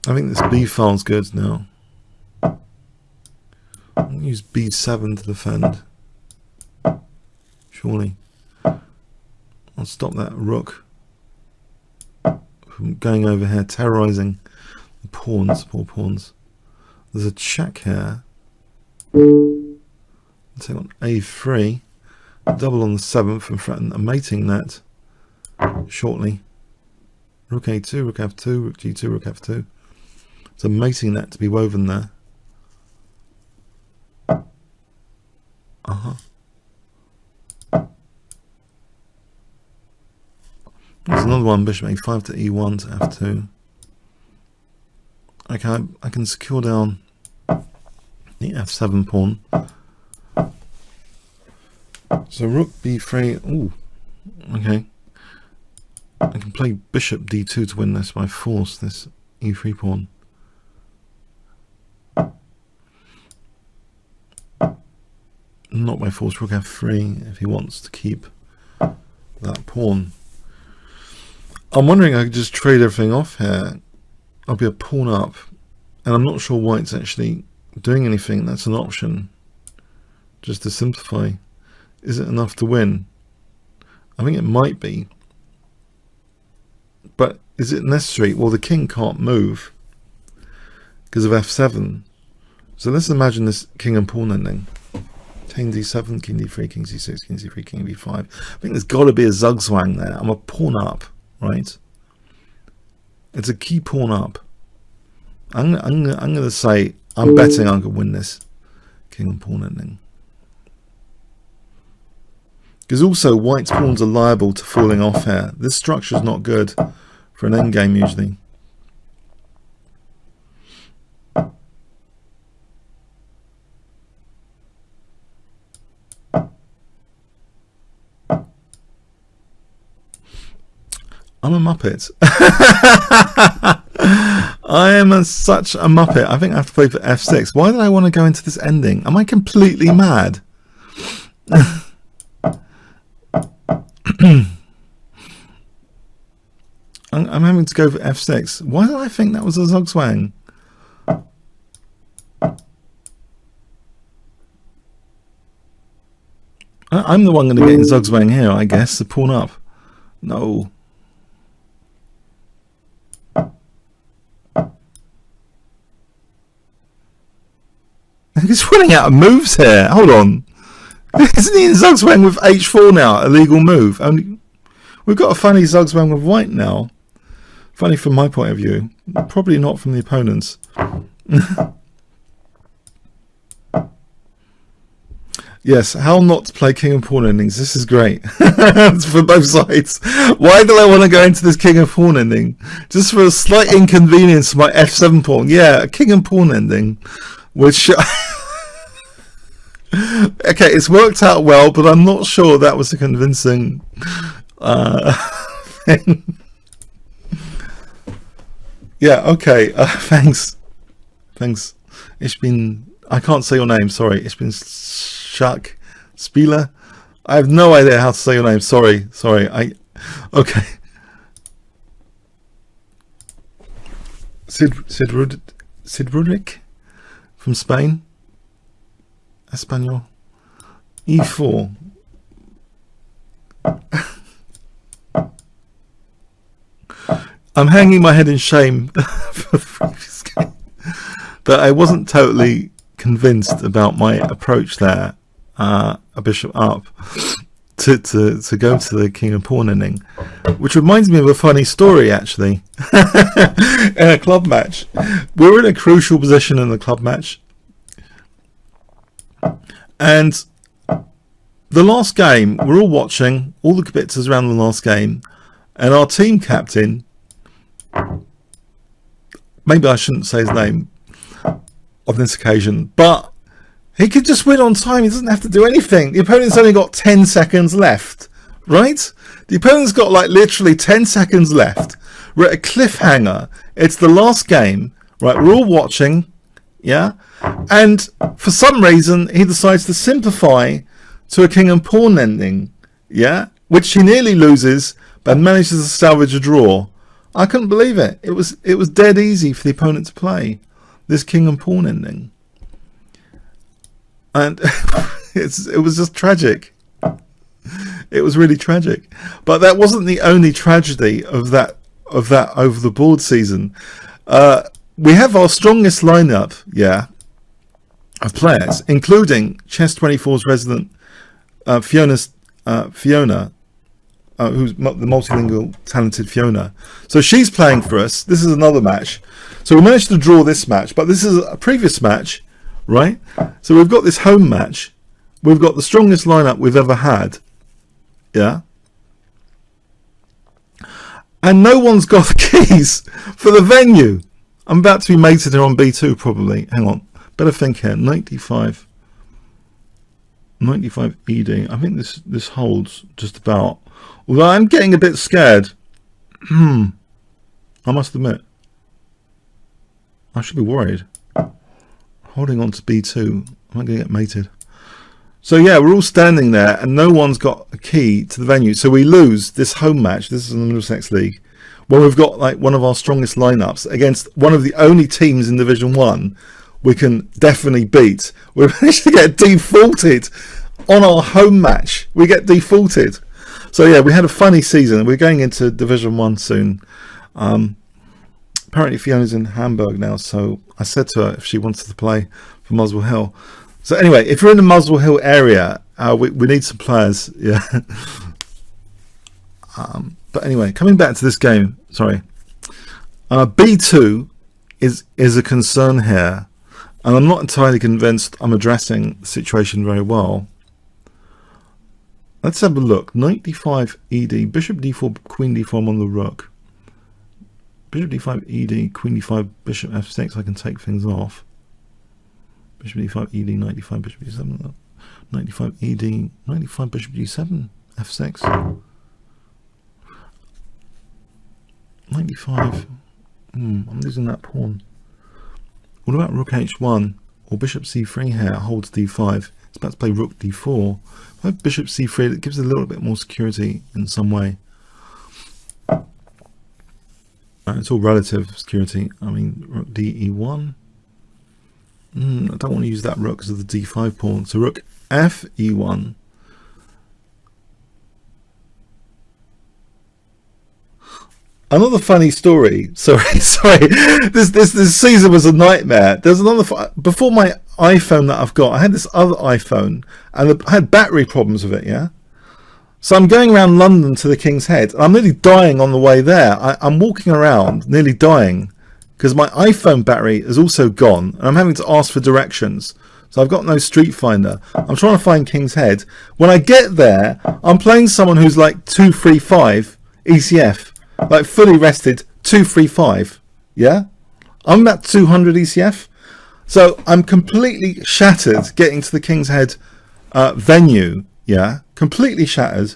I think this b file's good now. I'll use b7 to defend. Surely. I'll stop that rook from going over here, terrorizing the pawns, poor pawns. There's a check here. Take on a3, double on the 7th and threaten a mating net shortly. Rook a2, rook f2, rook g2, rook f2. It's a mating net to be woven there. There's another one, bishop a5 to e1 to f2. Okay, I can secure down the f7 pawn. So rook b3. Ooh, okay. I can play bishop d2 to win this by force, this e3 pawn. Not by force, rook f3 if he wants to keep that pawn. I'm wondering I could just trade everything off here. I'll be a pawn up, and I'm not sure white's actually doing anything. That's an option. Just to simplify. Is it enough to win? I think it might be. But is it necessary? Well, the king can't move because of f7. So let's imagine this king and pawn ending. King d7, king d3, king c6, king c3, king b5. I think there's got to be a zugzwang there. I'm a pawn up, right? It's a key pawn up. I'm going to say I'm betting I can win this king and pawn ending. Because also white's pawns are liable to falling off here. This structure is not good for an endgame usually. I'm a muppet. I am such a muppet. I think I have to play for f6. Why did I want to go into this ending? Am I completely mad? I'm having to go for f6. Why did I think that was a zugzwang? I'm the one going to get in zugzwang here, I guess. The pawn up. No. He's running out of moves here. Hold on. Isn't he in zugzwang with h4 now? A legal move. Only we've got a funny zugzwang with white now. Funny from my point of view. Probably not from the opponent's. Yes, how not to play king and pawn endings. This is great. It's for both sides. Why do I want to go into this king and pawn ending? Just for a slight inconvenience to my f7 pawn. Yeah, a king and pawn ending. Which... Okay, it's worked out well, but I'm not sure that was a convincing thing. Yeah, okay. Thanks. I can't say your name, sorry. Ich bin Schack Spieler. I have no idea how to say your name. Sorry. Okay. Sid Rudrick from Spain. Espanol. E4. I'm hanging my head in shame for the previous game that I wasn't totally convinced about my approach there. A bishop up to go to the king and pawn ending, which reminds me of a funny story actually. In a club match, we were in a crucial position in the club match. And the last game, we're all watching, all the kibitzers around the last game, and our team captain, maybe I shouldn't say his name on this occasion, but he could just win on time. He doesn't have to do anything. The opponent's only got 10 seconds left, right? The opponent's got like literally 10 seconds left. We're at a cliffhanger. It's the last game, right? We're all watching, yeah? And for some reason, he decides to simplify to a king and pawn ending, yeah, which he nearly loses, but manages to salvage a draw. I couldn't believe it. It was dead easy for the opponent to play this king and pawn ending, and it was just tragic. It was really tragic, but that wasn't the only tragedy of that over the board season. We have our strongest lineup, yeah, of players, including Chess24's resident Fiona, who's the multilingual talented Fiona. So she's playing for us. This is another match. So we managed to draw this match, but this is a previous match, right? So we've got this home match. We've got the strongest lineup we've ever had, yeah. And no one's got the keys for the venue. I'm about to be mated here on B2 probably. Hang on. Better think here. 95 ED. I think this holds just about. Although I'm getting a bit scared. I must admit. I should be worried. Holding on to B2. Am I going to get mated? So yeah, we're all standing there and no one's got a key to the venue. So we lose this home match. This is in the Middlesex League. Well, we've got like one of our strongest lineups against one of the only teams in Division 1 we can definitely beat. We managed to get defaulted on our home match. We get defaulted. So yeah, we had a funny season. We're going into Division 1 soon. Apparently Fiona's in Hamburg now, so I said to her if she wanted to play for Muswell Hill. So anyway, if you're in the Muswell Hill area, we need some players. Yeah. But anyway, coming back to this game, sorry. B2 is a concern here, and I'm not entirely convinced I'm addressing the situation very well. Let's have a look. Knight d5 ed, bishop d4, queen d4. I'm on the rook. Bishop d5 ed, queen d5, bishop f6. I can take things off. Bishop d5 ed, knight d5, bishop d7. Knight d5 ed, knight d5, bishop d7, f6. Knight d5. I'm losing that pawn. What about rook h1 or bishop c3 here? Holds d5. It's about to play rook d4. If I have bishop c3, it gives a little bit more security in some way. It's all relative security. I mean, rook de1. I don't want to use that rook because of the d5 pawn. So rook fe1. Another funny story. Sorry. This season was a nightmare. There's another before my iPhone that I've got. I had this other iPhone, and I had battery problems with it. Yeah. So I'm going around London to the King's Head, and I'm nearly dying on the way there. I'm walking around, nearly dying, because my iPhone battery is also gone, and I'm having to ask for directions. So I've got no Street Finder. I'm trying to find King's Head. When I get there, I'm playing someone who's like 235 ECF. Like fully rested 235, yeah. I'm at 200 ECF, so I'm completely shattered getting to the King's Head venue, yeah, completely shattered.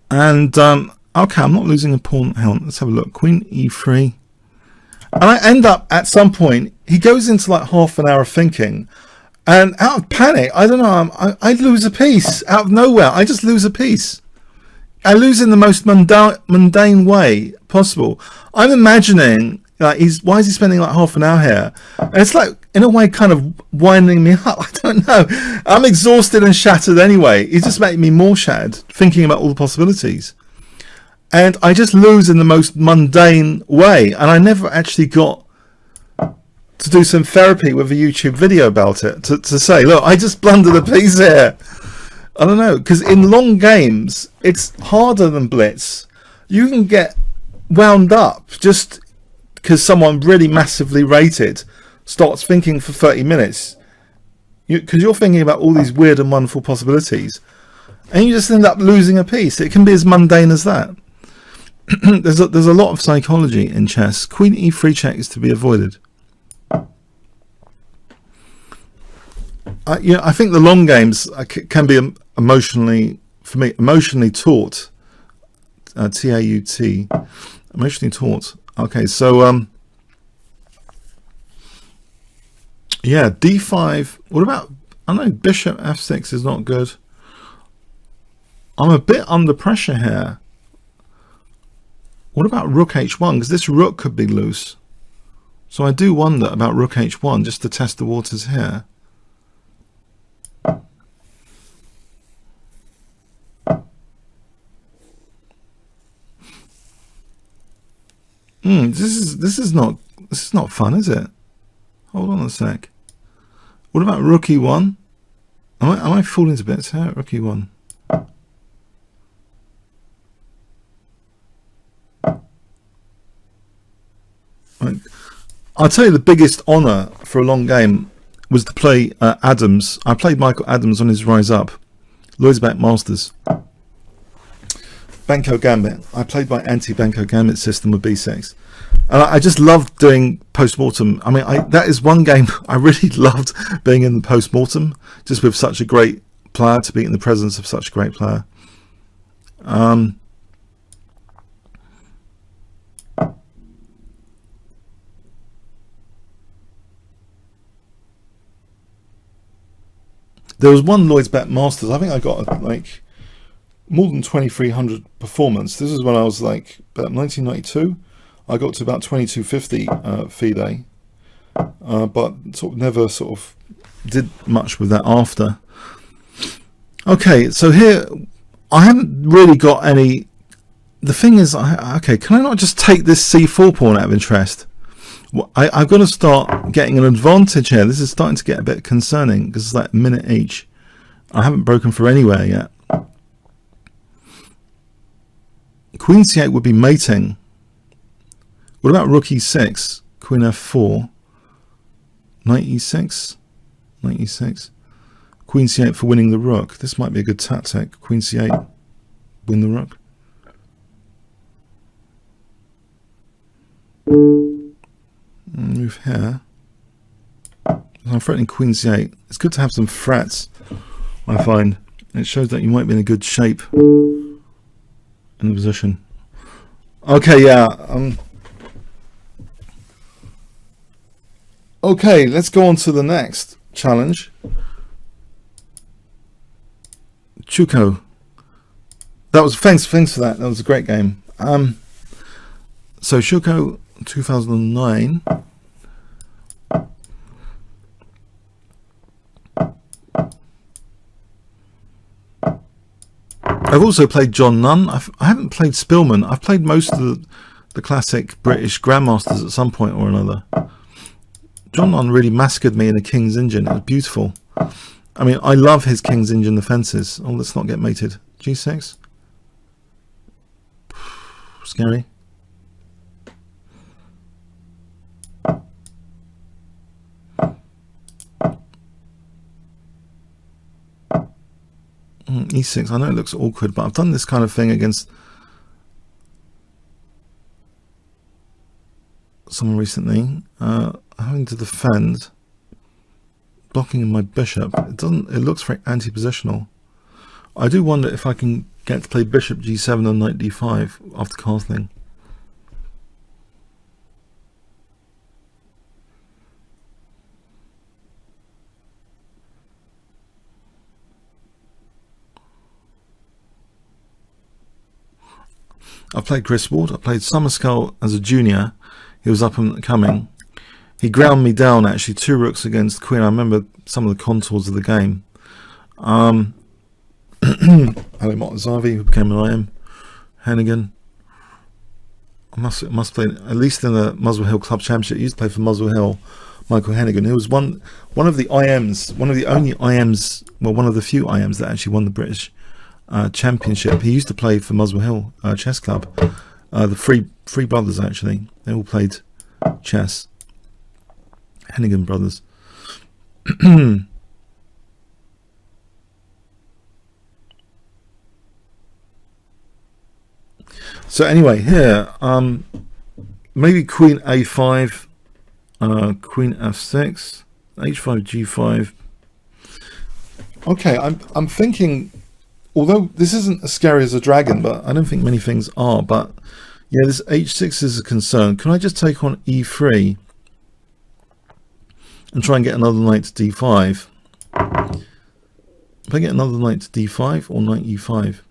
And okay, I'm not losing a pawn. Hang on, let's have a look. Queen e3, and I end up at some point. He goes into like half an hour of thinking, and out of panic, I don't know. I lose a piece out of nowhere. I just lose a piece. I lose in the most mundane way possible. I'm imagining like why is he spending like half an hour here? And it's like in a way kind of winding me up. I don't know. I'm exhausted and shattered anyway. He's just making me more shattered thinking about all the possibilities. And I just lose in the most mundane way. And I never actually got to do some therapy with a YouTube video about it to say, look, I just blundered a piece here. I don't know, because in long games, it's harder than Blitz. You can get wound up just because someone really massively rated starts thinking for 30 minutes. Because you're thinking about all these weird and wonderful possibilities. And you just end up losing a piece. It can be as mundane as that. There's a lot of psychology in chess. Queen e3 check is to be avoided. I think the long games can be emotionally, for me, emotionally taught. T-A-U-T, emotionally taught. Okay, so yeah, d5. What about? I don't know. Bishop f6 is not good. I'm a bit under pressure here. What about rook h1? Because this rook could be loose. So I do wonder about rook h1 just to test the waters here. This is not fun, is it? Hold on a sec. What about rook e1? Am I falling to bits here? Rook e1. I'll tell you the biggest honour for a long game was to play Adams. I played Michael Adams on his Rise Up, Lloyd's Bank Masters. Benko gambit. I played my anti-Benko gambit system with b6, and I just loved doing post-mortem. I mean, that is one game I really loved being in the post-mortem, just with such a great player, to be in the presence of such a great player. There was one Lloyd's Bet Masters. I think I got like more than 2,300 performance. This is when I was like about 1992. I got to about 2250 FIDE, but sort of never sort of did much with that after. Okay, so here I haven't really got any. The thing is, okay, can I not just take this c4 pawn out of interest? I've got to start getting an advantage here. This is starting to get a bit concerning because it's like a minute each. I haven't broken for anywhere yet. Queen c8 would be mating. What about rook e6? Queen f4. Knight e6. Knight e6. Queen c8 for winning the rook. This might be a good tactic. Queen c8. Win the rook. Move here. I'm threatening Queen c8. It's good to have some threats, I find. It shows that you might be in a good shape in the position. Okay, yeah. Okay, let's go on to the next challenge. Chuko. That was thanks for that. That was a great game. So Chuko 2009. I've also played John Nunn. I haven't played Spillman. I've played most of the classic British Grandmasters at some point or another. John Nunn really massacred me in a King's Engine. It was beautiful. I mean, I love his King's Engine defences. Oh, let's not get mated. G6. Scary. E6. I know it looks awkward, but I've done this kind of thing against someone recently. Having to defend, blocking my bishop. It looks very anti-positional. I do wonder if I can get to play bishop g7 and knight d5 after castling. I played Chris Ward. I played Summerskull as a junior. He was up and coming. He ground me down, actually, 2 rooks against Queen. I remember some of the contours of the game. Ali Motazavi, who became an IM. Hennigan. I must play, at least in the Muswell Hill Club Championship. He used to play for Muswell Hill. Michael Hennigan, who was one of the IMs, one of the only IMs, well, one of the few IMs that actually won the British Championship. He used to play for Muswell Hill Chess Club. The three brothers, actually, they all played chess. Hennigan brothers. So anyway, here, maybe Queen a5, Queen f6, h5, g5. Okay, I'm thinking, although this isn't as scary as a dragon, but I don't think many things are. But yeah, this h6 is a concern. Can I just take on e3 and try and get another knight to d5? If I get another knight to d5 or knight e5.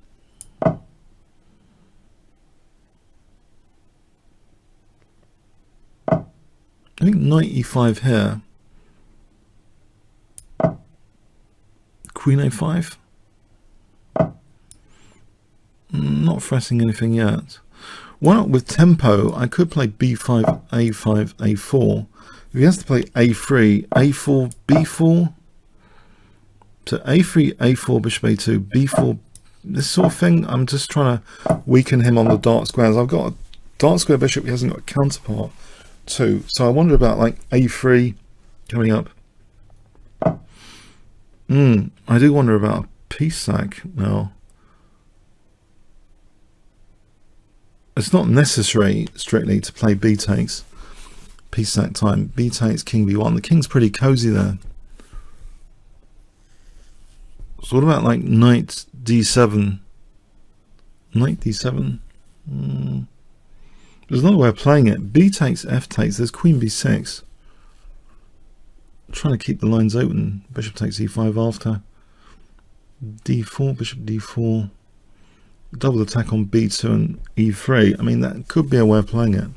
I think knight e5 here. Queen a5. Not pressing anything yet. Why not with tempo? I could play b5, a5, a4. If he has to play a3, a4, b4. So a3, a4, bishop a2, b4. This sort of thing. I'm just trying to weaken him on the dark squares. I've got a dark square bishop. He hasn't got a counterpart too. So I wonder about like a3 coming up. I do wonder about a piece sack now. It's not necessary strictly to play b takes. Piece sack time. B takes, king b1. The king's pretty cozy there. So what about like knight d7? Knight d7? There's another way of playing it. B takes, f takes. There's queen b6. I'm trying to keep the lines open. Bishop takes e5 after. d4, bishop d4. Double attack on b2 and e3. I mean, that could be a way of playing it.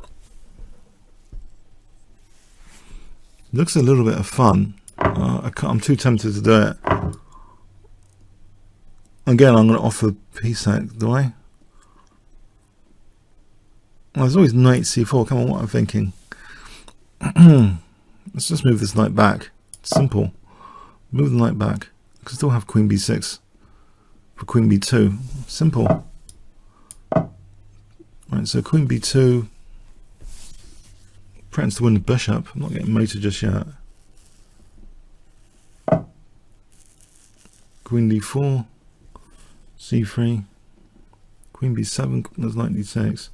Looks a little bit of fun. I'm too tempted to do it. Again, I'm going to offer p-sack, do I? Well, there's always knight c4. Come on, what am I thinking? Let's just move this knight back. Simple. Move the knight back. I can still have queen b6 for queen b2. Simple. Right, so queen b2. Threatens to win the bishop. I'm not getting motor just yet. Queen d4. c3. Queen b7. There's knight d6.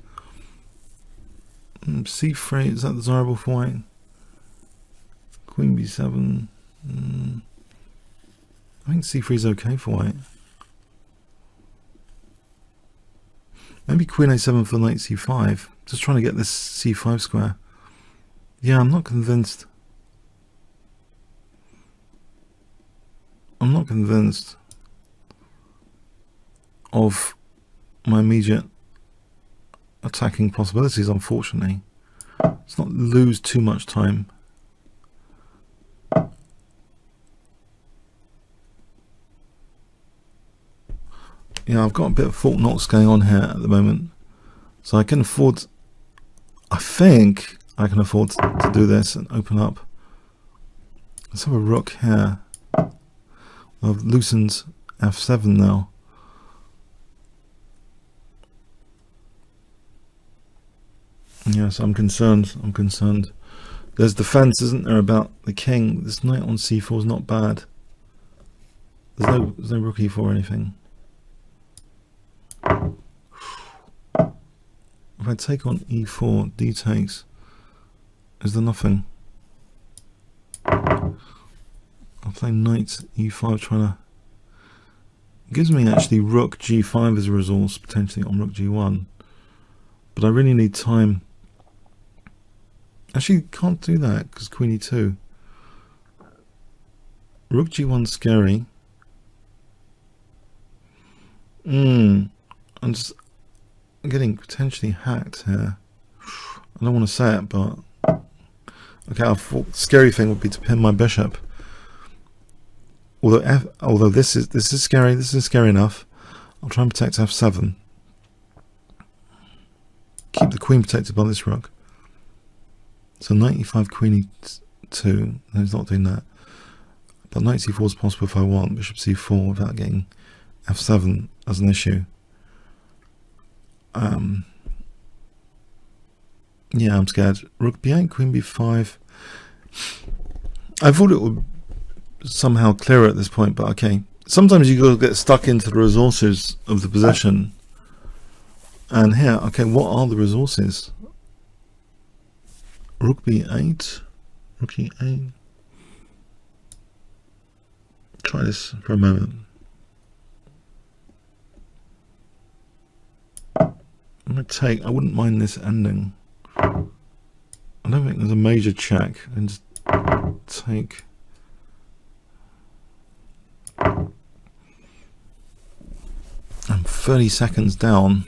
c3. Is that desirable for white? Queen b7. I think c3 is okay for white. Maybe queen a7 for knight c5. Just trying to get this c5 square. Yeah, I'm not convinced. I'm not convinced of my immediate attacking possibilities, unfortunately. Let's not lose too much time. Yeah, I've got a bit of Fort Knox going on here at the moment. So I can afford, I think I can afford to do this and open up. Let's have a rook here. I've loosened f7 now. Yes, I'm concerned. I'm concerned. There's defense, isn't there, about the king? This knight on c4 is not bad. There's no rook e4 or anything. If I take on e4, d takes. Is there nothing? I'll play knight e5, trying to. It gives me actually rook g5 as a resource, potentially on rook g1. But I really need time. Actually, can't do that because queen e2. Rook g1 scary. I'm getting potentially hacked here. I don't want to say it, but okay. I thought the scary thing would be to pin my bishop. Although this is scary. This is scary enough. I'll try and protect f7. Keep the queen protected by this rook. So knight e5, queen e2. No, he's not doing that. But knight c4 is possible if I want. Bishop c4 without getting f7 as an issue. Yeah, I'm scared. Rook b8, queen b5. I thought it would somehow clear at this point, but okay. Sometimes you got to get stuck into the resources of the position. And here, okay, what are the resources? Rook b8, rook e8. Try this for a moment. I'm going to take, I wouldn't mind this ending. I don't think there's a major check. And just take. I'm 30 seconds down.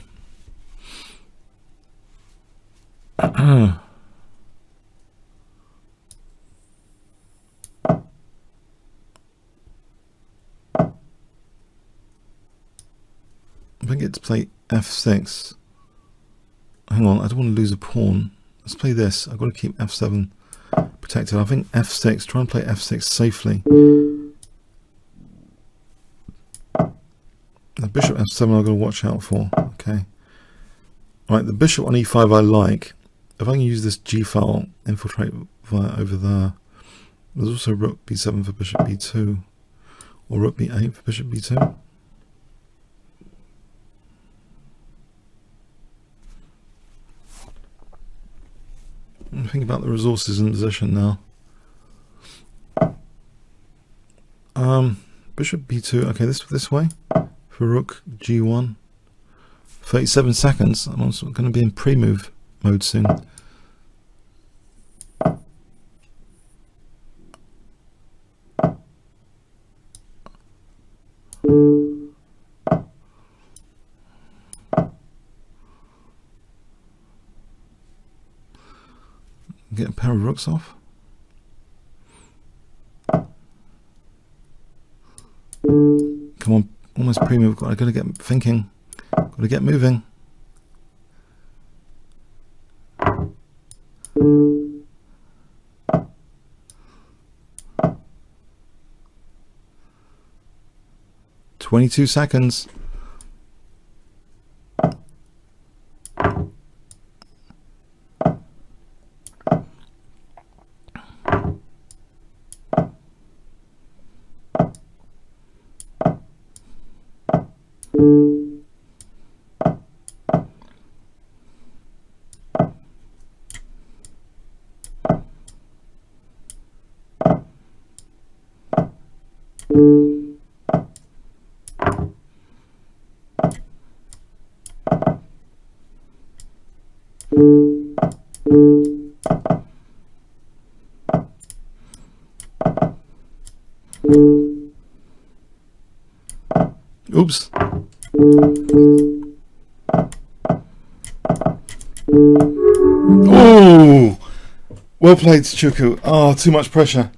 I get to play f6. Hang on, I don't want to lose a pawn. Let's play this. I've got to keep f7 protected. I think f6, try and play f6 safely. The bishop f7 I've got to watch out for. Okay. Right, the bishop on e5 I like. If I can use this g file, infiltrate via over there. There's also rook b7 for bishop b2. Or rook b8 for bishop b2. I'm thinking about the resources in position now. Bishop b2. Okay, this way for rook g1. 37 seconds. I'm also going to be in pre-move mode soon. Get a pair of rooks off. first premium. I got to get thinking. Got to get moving. "22 seconds. Oops. Oh, well played, Chuku. Oh, too much pressure.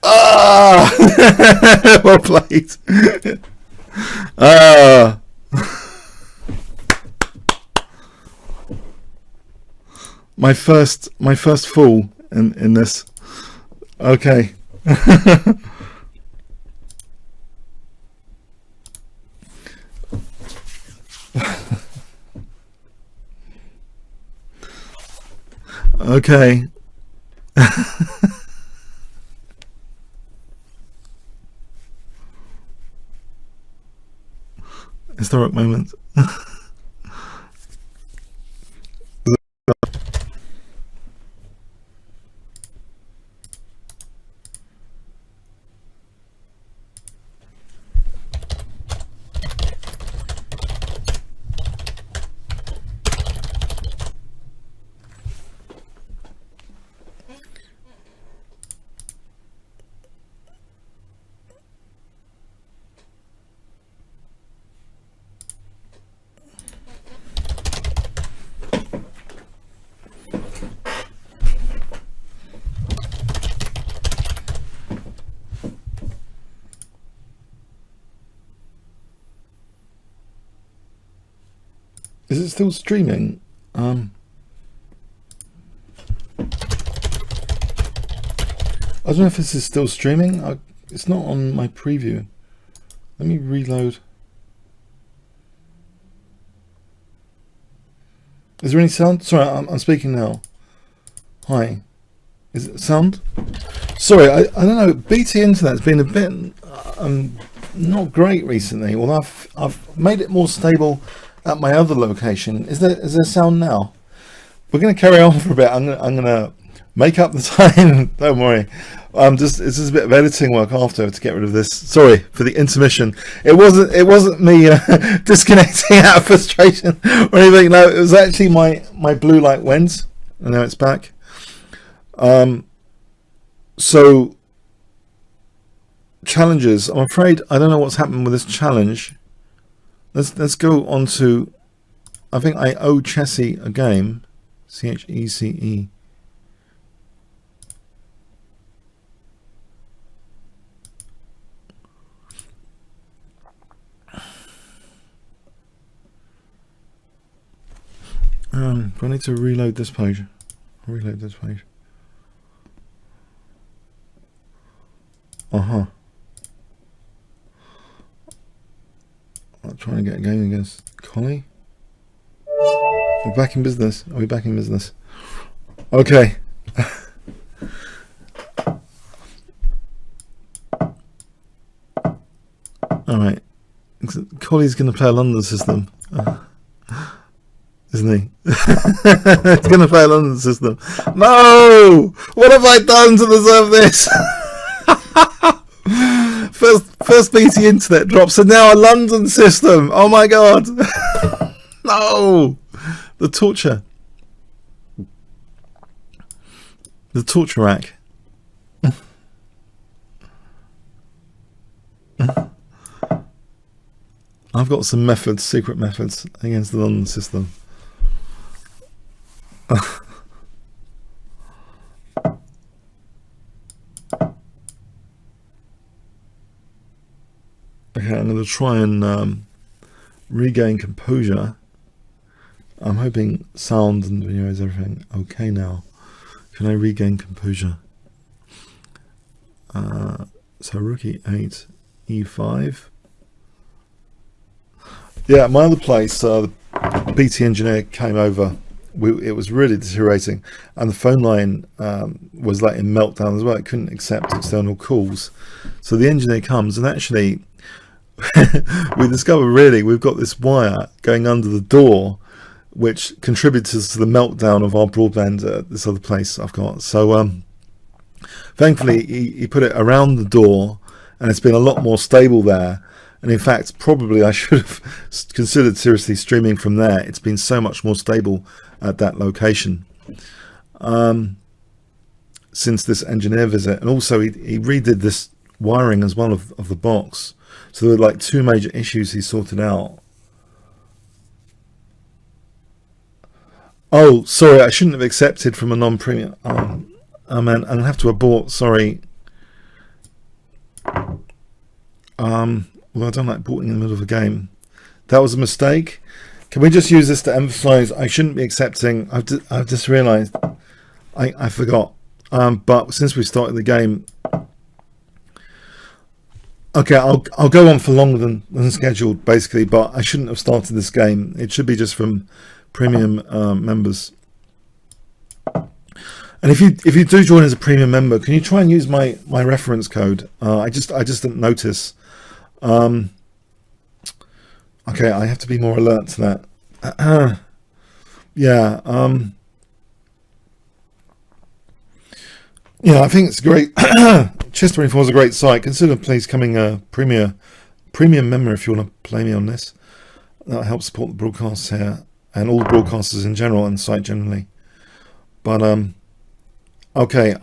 Ah, well played. Ah, my first fall in this. Okay. Okay. Historic moment. Is it still streaming? I don't know if this is still streaming. It's not on my preview. Let me reload. Is there any sound? Sorry, I'm speaking now. Hi. Is it sound? Sorry, I don't know. BT Internet's been a bit not great recently. Well, I've made it more stable at my other location. Is there sound now? We're going to carry on for a bit. I'm gonna make up the time. Don't worry. It's just a bit of editing work after to get rid of this. Sorry for the intermission. It wasn't me disconnecting out of frustration or anything. No, it was actually my blue light went, and now it's back. So challenges. I'm afraid I don't know what's happened with this challenge. Let's go on to. I think I owe Chessie a game. CHECE. Do I need to reload this page? Reload this page. I'm trying to get a game against Collie. We're back in business. Are we back in business? Okay. Alright. Collie's going to play a London system. Isn't he? He's going to play a London system. No! What have I done to deserve this? First BT Internet drops, and now a London system. Oh my god! No! The torture. The torture rack. I've got some methods, secret methods against the London system. Okay, I'm going to try and regain composure. I'm hoping sound and video is everything okay now. Can I regain composure? So rookie 8, E5. Yeah, my other place, the BT engineer came over. It was really deteriorating, and the phone line was like in meltdown as well. It couldn't accept external calls. So the engineer comes, and actually we discover really we've got this wire going under the door, which contributes to the meltdown of our broadband at this other place I've got. So thankfully he put it around the door, and it's been a lot more stable there. And in fact, probably I should have considered seriously streaming from there. It's been so much more stable at that location since this engineer visit. And also he redid this wiring as well of the box. So there were like 2 major issues he sorted out. Oh, sorry, I shouldn't have accepted from a non-premium. Oh man, I'll have to abort, sorry. Well, I don't like aborting in the middle of a game. That was a mistake. Can we just use this to emphasize I shouldn't be accepting? I've just realized I forgot. But since we started the game, okay, I'll go on for longer than scheduled, basically. But I shouldn't have started this game. It should be just from premium members. And if you do join as a premium member, can you try and use my reference code? I just didn't notice. Okay, I have to be more alert to that. Yeah. Yeah, I think it's great. Chess24 is a great site. Consider please becoming a premium member if you want to play me on this. That helps support the broadcasts here and all the broadcasters in general and the site generally. But okay,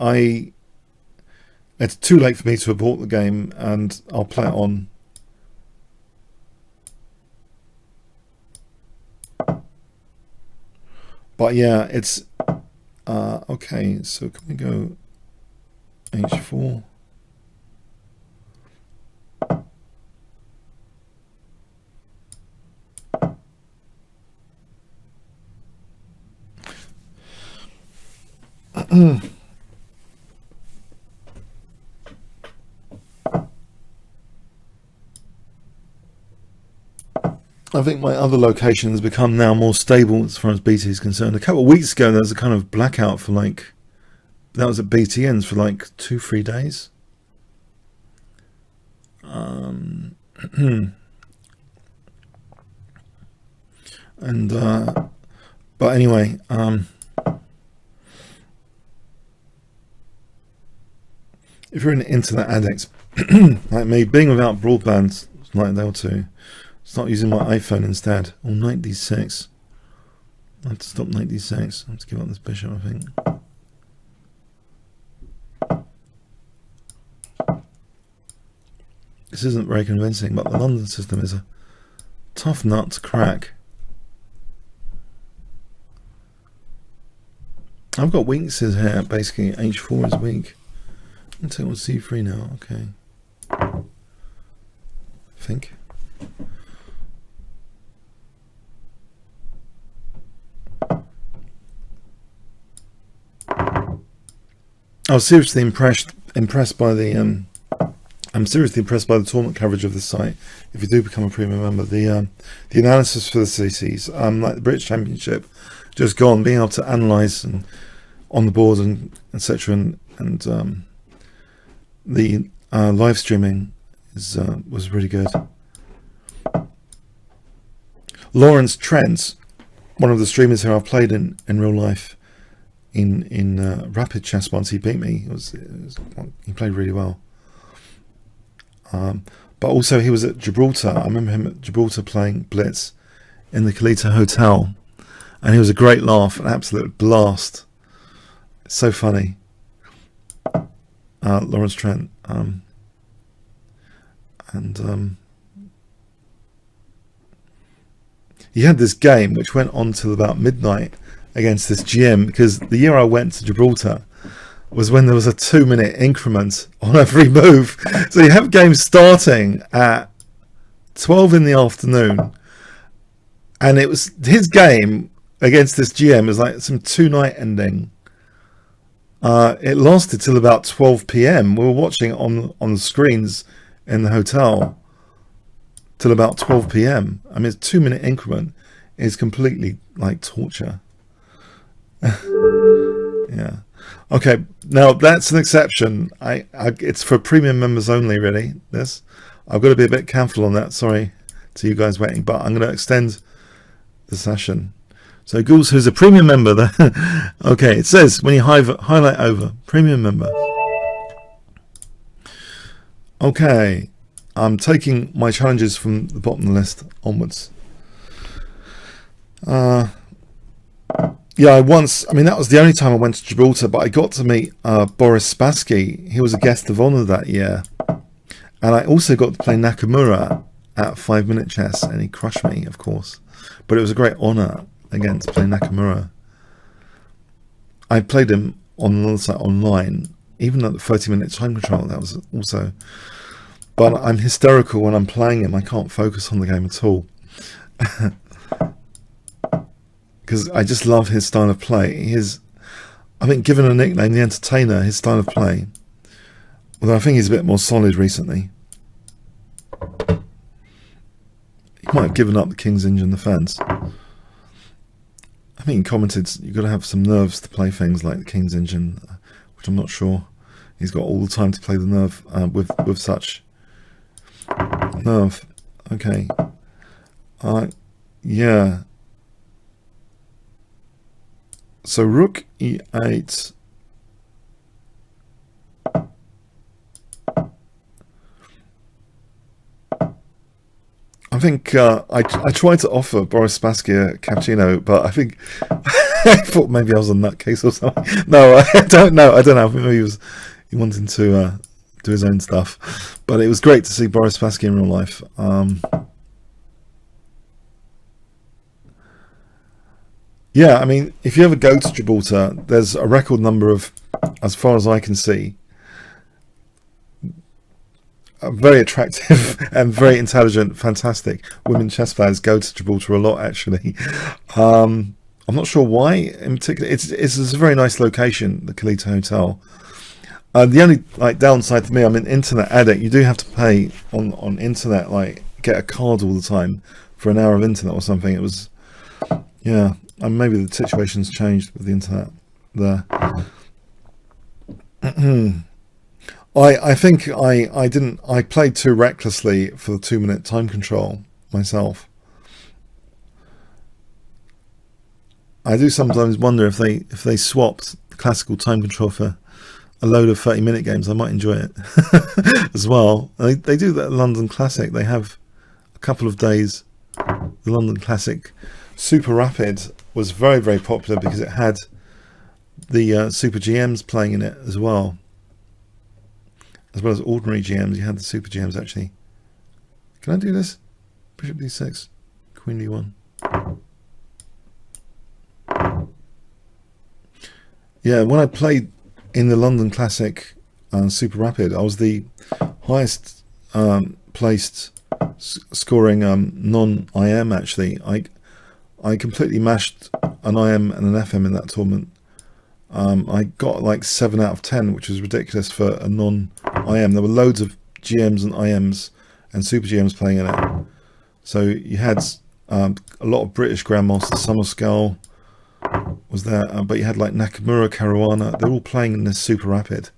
it's too late for me to abort the game, and I'll play it on. But yeah, it's okay. So can we go H4? I think my other location has become now more stable as far as BT is concerned. A couple of weeks ago there was a kind of blackout for like, that was at BTN's for like 2-3 days. And but anyway, if you're an internet addict like me, being without broadband like they were to start using my iPhone instead. Or knight d6. I have to stop knight d6. I have to give up this bishop, I think. This isn't very convincing, but the London system is a tough nut to crack. I've got weaknesses here, basically. H4 is weak. I'll take on c3 now, okay. I think. I was seriously impressed by the I'm seriously impressed by the tournament coverage of this site. If you do become a premium member, the analysis for the CCs, like the British Championship, just gone, being able to analyse and on the board and etc. and the live streaming was really good. Lawrence Trent, one of the streamers who I've played in real life in rapid chess once, he beat me. He played really well. But also he was at Gibraltar. I remember him at Gibraltar playing Blitz in the Kalita Hotel, and he was a great laugh, an absolute blast. It's so funny. Lawrence Trent, he had this game which went on till about midnight against this GM, because the year I went to Gibraltar was when there was a 2-minute increment on every move. So you have games starting at 12 in the afternoon, and it was his game against this GM was like some 2-night ending. It lasted till about 12 p.m. We were watching it on the screens in the hotel till about 12 p.m. I mean, it's 2-minute increment is completely like torture. Yeah. Okay. Now that's an exception. It's for premium members only, really. This. I've got to be a bit careful on that. Sorry to you guys waiting, but I'm going to extend the session. So Ghouls, who's a premium member there. Okay, it says when you highlight over, premium member. Okay, I'm taking my challenges from the bottom of the list onwards. Yeah, I mean, that was the only time I went to Gibraltar, but I got to meet Boris Spassky. He was a guest of honor that year. And I also got to play Nakamura at 5-minute chess, and he crushed me, of course. But it was a great honor, again, to play Nakamura. I played him on the other side online, even at the 30-minute time control, that was also... But I'm hysterical when I'm playing him. I can't focus on the game at all. Because I just love his style of play. I think, given a nickname, the Entertainer, his style of play... Although I think he's a bit more solid recently. He might have given up the King's Engine defense. I think he commented, you've got to have some nerves to play things like the King's Engine, which I'm not sure he's got all the time to play the nerve with such nerve. Okay. Yeah. So Rook E8. I think I tried to offer Boris Spassky a cappuccino, but I think I thought maybe I was a nutcase or something. No, I don't know. I think maybe he wanted to do his own stuff. But it was great to see Boris Spassky in real life. Yeah, I mean, if you ever go to Gibraltar, there's a record number of, as far as I can see, very attractive and very intelligent, fantastic women chess players go to Gibraltar a lot, actually. I'm not sure why in particular. It's a very nice location, the Kalita Hotel. The only downside to me, I'm an internet addict. You do have to pay on internet, get a card all the time for an hour of internet or something. It was, yeah, and maybe the situation's changed with the internet there. I think I played too recklessly for the 2-minute time control myself. I do sometimes wonder if they swapped the classical time control for a load of 30-minute games, I might enjoy it as well. They do that at London Classic. They have a couple of days. The London Classic Super Rapid was very, very popular because it had the Super GMs playing in it as well. As well as ordinary GMs, you had the Super GMs actually. Can I do this? Bishop D6, Queen D1. Yeah, when I played in the London Classic Super Rapid, I was the highest placed scoring non-IM actually. I completely mashed an IM and an FM in that tournament. I got 7 out of 10, which was ridiculous for a non-IM. There were loads of GMs and IMs and Super GMs playing in it. So you had a lot of British Grandmasters. Summerskull was there, but you had Nakamura, Caruana. They're all playing in this Super Rapid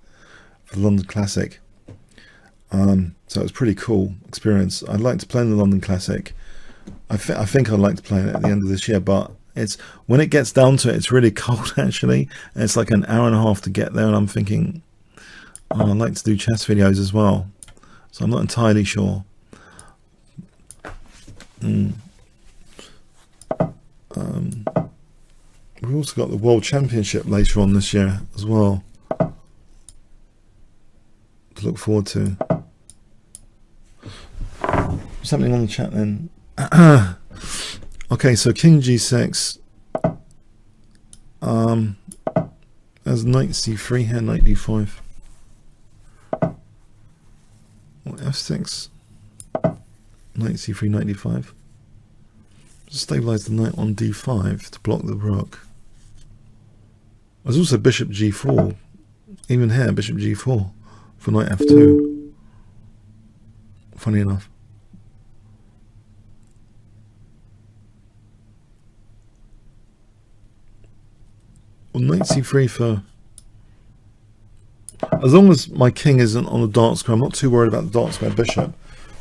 for the London Classic. So it was a pretty cool experience. I'd like to play in the London Classic. I think I'd like to play in it at the end of this year, but when it gets down to it, it's really cold actually, and it's like an hour and a half to get there, and I'm thinking, I'd like to do chess videos as well, so I'm not entirely sure. We've also got the World Championship later on this year as well to look forward to. Something on the chat then. Okay, so King G6. There's Knight C3 here, Knight D5. Or F6. Knight c3, knight d5. Stabilize the knight on d5 to block the rook. There's also bishop g4. Even here, bishop g4 for knight f2. Funny enough. Well, knight c3 for... As long as my king isn't on the dark square, I'm not too worried about the dark square bishop.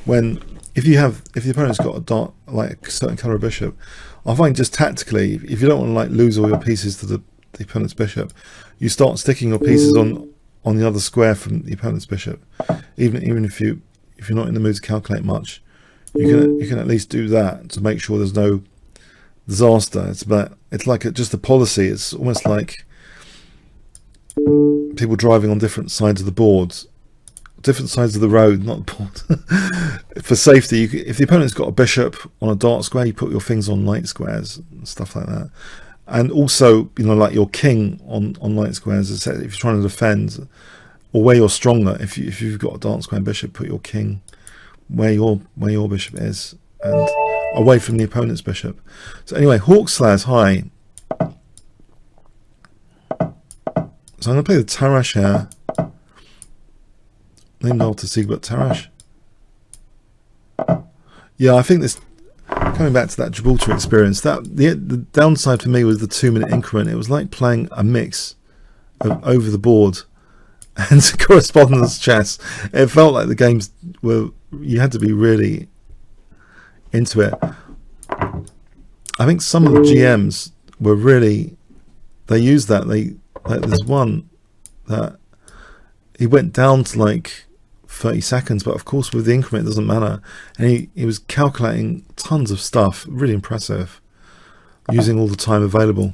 If the opponent's got a dark, like a certain colour of bishop, I find just tactically, if you don't want to like lose all your pieces to the opponent's bishop, you start sticking your pieces on the other square from the opponent's bishop. Even if you're not in the mood to calculate much, you can at least do that to make sure there's no disaster. It's like just a policy. It's almost like people driving on different sides of the board, different sides of the road, not the board. For safety, if the opponent's got a bishop on a dark square, you put your things on light squares and stuff like that. And also, like your king on light squares. If you're trying to defend, or where you're stronger, if you've got a dark square bishop, put your king where your bishop is and away from the opponent's bishop. So anyway, Hawk Slayer's high. So I'm going to play the Tarash here, named after Siegbert Tarash. Yeah, I think this, coming back to that Gibraltar experience, the downside for me was the 2-minute increment. It was like playing a mix of over the board and correspondence chess. It felt like the games were, you had to be really into it. I think some of the GMs were really, they used that. Like there's one that he went down to like 30 seconds, but of course with the increment it doesn't matter, and he was calculating tons of stuff, really impressive, using all the time available.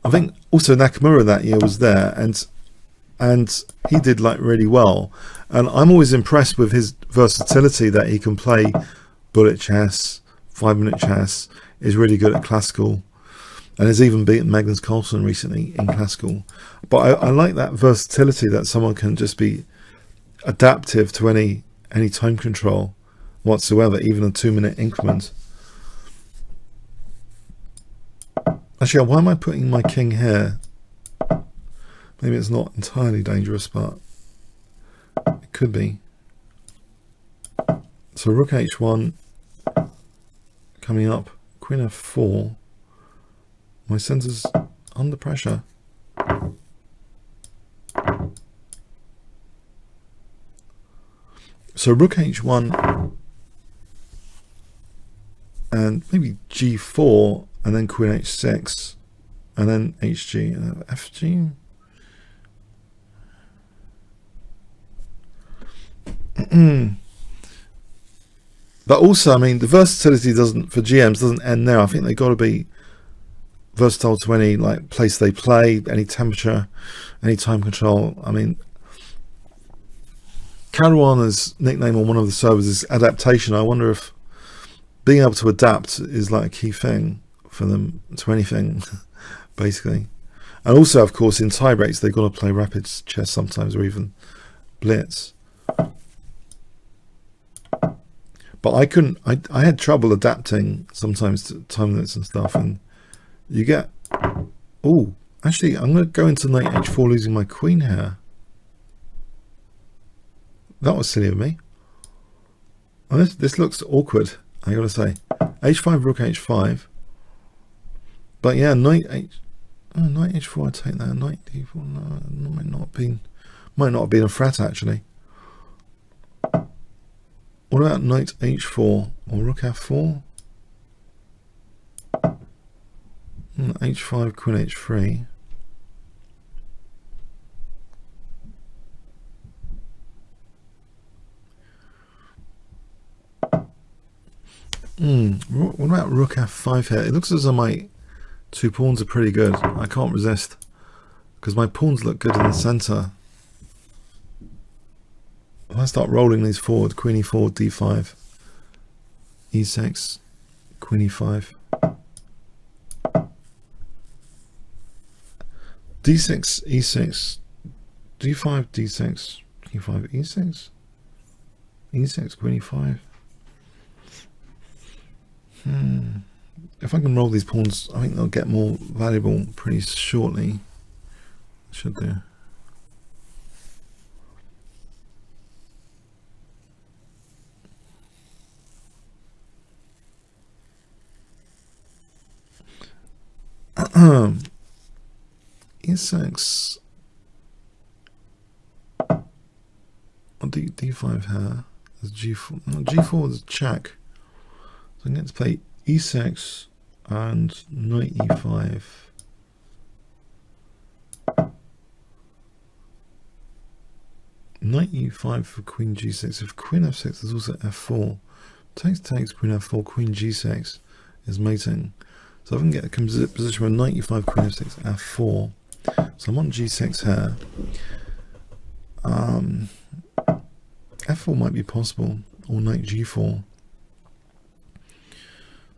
I think also Nakamura that year was there, and he did like really well, and I'm always impressed with his versatility, that he can play bullet chess, 5-minute chess, is really good at classical, and has even beaten Magnus Carlsen recently in classical. But I like that versatility, that someone can just be adaptive to any time control whatsoever, even a 2-minute increment. Actually, why am I putting my king here? Maybe it's not entirely dangerous, but it could be. So rook h1 coming up, queen f4. My centre's under pressure. So rook h1 and maybe g4, and then queen h6, and then hg and fg. But also, I mean, the versatility for GMs doesn't end there. I think they've got to be versatile to any like place they play, any temperature, any time control. I mean, Caruana's nickname on one of the servers is adaptation. I wonder if being able to adapt is like a key thing for them to anything, basically. And also, of course, in tie breaks, they've got to play rapid chess sometimes, or even blitz. But I had trouble adapting sometimes to time limits and stuff, and you get, oh, actually, I'm going to go into knight h4, losing my queen here. That was silly of me. Oh, this looks awkward, I gotta say. h5, rook h5. But yeah, knight h4, I take that. Knight d4, no, might not have been a threat, actually. What about knight h4 or rook f4? H5, queen h3. What about rook f5 here? It looks as though my 2 pawns are pretty good. I can't resist, because my pawns look good in the center. If I start rolling these forward, queen e4, d5, e6, queen e5, d6, e6, d5, d6, e5, e6, e6, queen e5. If I can roll these pawns, I think they'll get more valuable pretty shortly. Should do. E6. I'll do d5 here. There's g4. No, g4 is a check. So I'm going to play e6 and knight e5. Knight e5 for queen g6. If queen f6, there's also f4. Takes, queen f4, queen g6 is mating. So I can get a position where knight e5, queen f6, f4. So I'm on g6 here. F4 might be possible, or knight g4.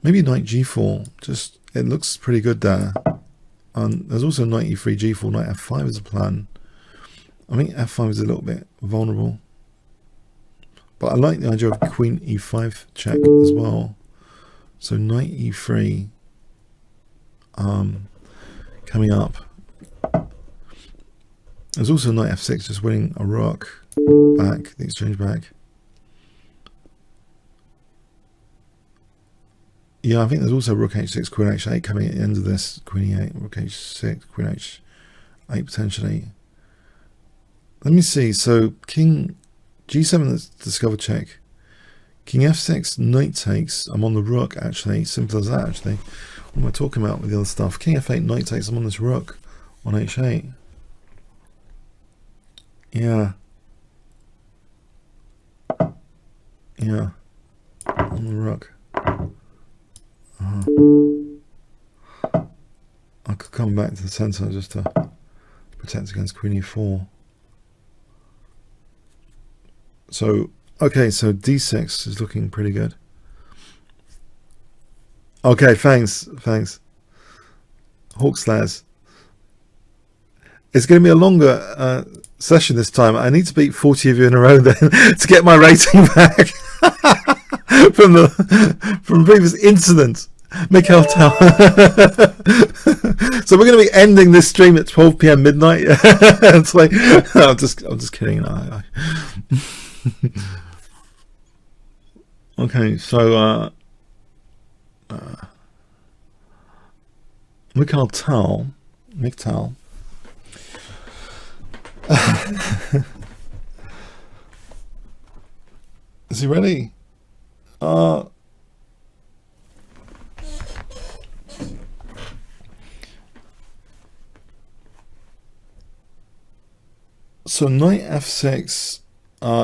Maybe knight g4. Just, it looks pretty good there. There's also knight e3, g4, knight f5 is a plan. I think f5 is a little bit vulnerable, but I like the idea of queen e5 check as well. So knight e3 coming up. There's also knight f6 just winning a rook back, the exchange back. Yeah, I think there's also rook h6, queen h8 coming at the end of this. Queen e8, rook h6, queen h8 potentially. Let me see. So king g7, let's discover check. King f6, knight takes. I'm on the rook actually. Simple as that actually. What am I talking about with the other stuff? King f8, knight takes. I'm on this rook on h8. Yeah. Yeah. On the rook. I could come back to the center just to protect against queen e4. So, okay, so d6 is looking pretty good. Okay, thanks. Hawk Slayers. It's going to be a longer session this time. I need to beat 40 of you in a row then to get my rating back from the previous incident. Mikhail Tao. So we're going to be ending this stream at 12 p.m. midnight. It's like, I'm just kidding. No, okay, so Mikhail Tao. Is he ready? So knight f6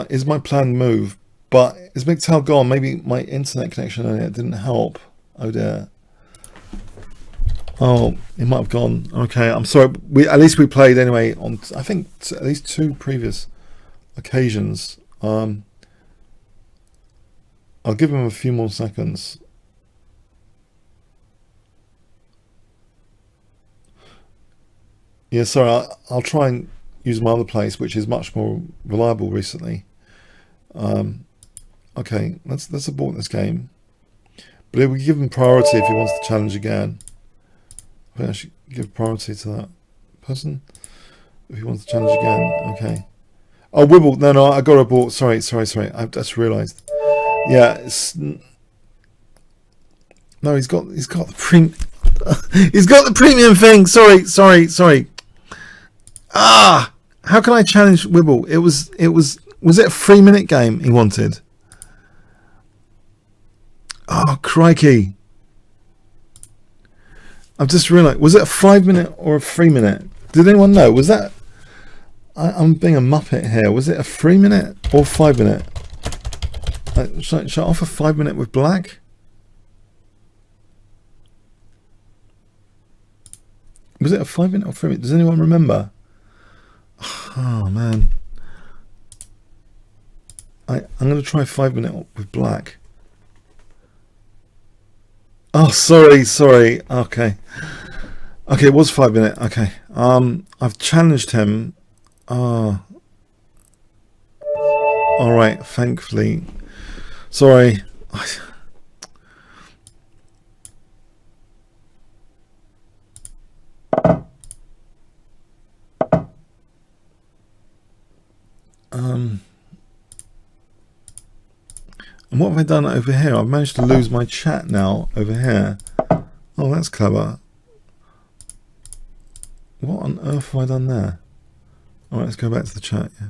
is my planned move, but is Mikhail gone? Maybe my internet connection earlier didn't help. Oh dear. Oh, it might have gone. Okay, I'm sorry. At least we played anyway on, I think, at least 2 previous occasions. I'll give him a few more seconds. Yeah, sorry. I'll try and use my other place, which is much more reliable recently. Okay, let's abort this game. But it will give him priority if he wants to challenge again. I think I should give priority to that person if he wants to challenge again. Okay. Oh, Wibble. No, I got to abort. Sorry. I just realised. Yeah. No, he's got the he's got the premium thing. Sorry. Ah, how can I challenge Wibble? Was it a 3-minute game he wanted? Oh, crikey. I've just realised, was it a 5-minute or a 3-minute? Did anyone know? Was that... I'm being a muppet here. Was it a 3-minute or 5-minute? Should I offer 5-minute with black? Was it a 5-minute or 3-minute? Does anyone remember? Oh, man. I'm going to try 5-minute with black. Oh, sorry. Okay, it was 5-minute. Okay. I've challenged him. Ah. Alright, thankfully. Sorry. And what have I done over here? I've managed to lose my chat now over here. Oh, that's clever. What on earth have I done there? Alright, let's go back to the chat. Yeah.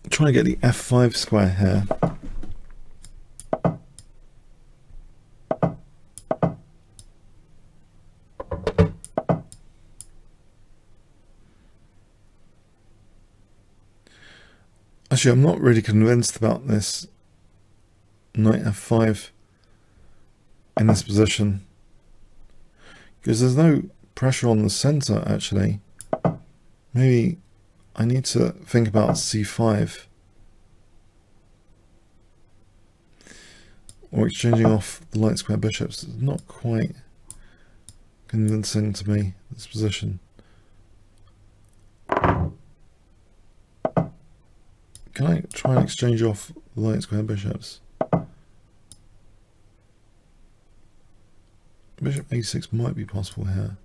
Trying to get the F5 square here. Actually, I'm not really convinced about this knight F5 in this position, because there's no pressure on the center actually. Maybe I need to think about C5 or exchanging off the light square bishops. It's not quite convincing to me, this position. Can I try and exchange off the light square bishops? Bishop A6 might be possible here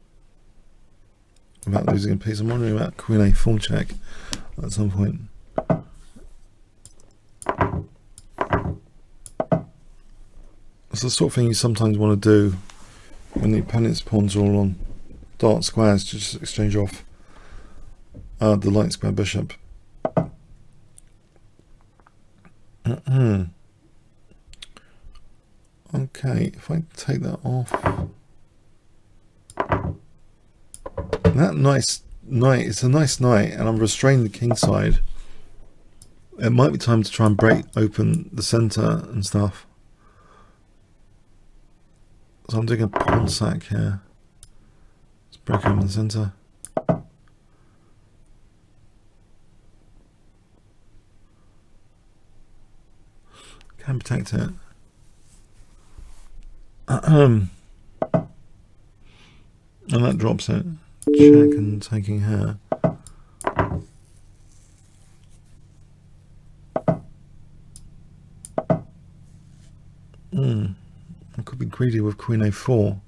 without losing a piece. I'm wondering about Queen A4 check at some point. It's the sort of thing you sometimes want to do when the opponent's pawns are all on dark squares, to just exchange off the light square bishop. Okay, if I take that off, that nice knight, it's a nice knight, and I'm restraining the king side. It might be time to try and break open the center and stuff. So I'm doing a pawn sack here. Let's break open the center. Can protect it. And that drops it. Check and taking here. I could be greedy with Queen A4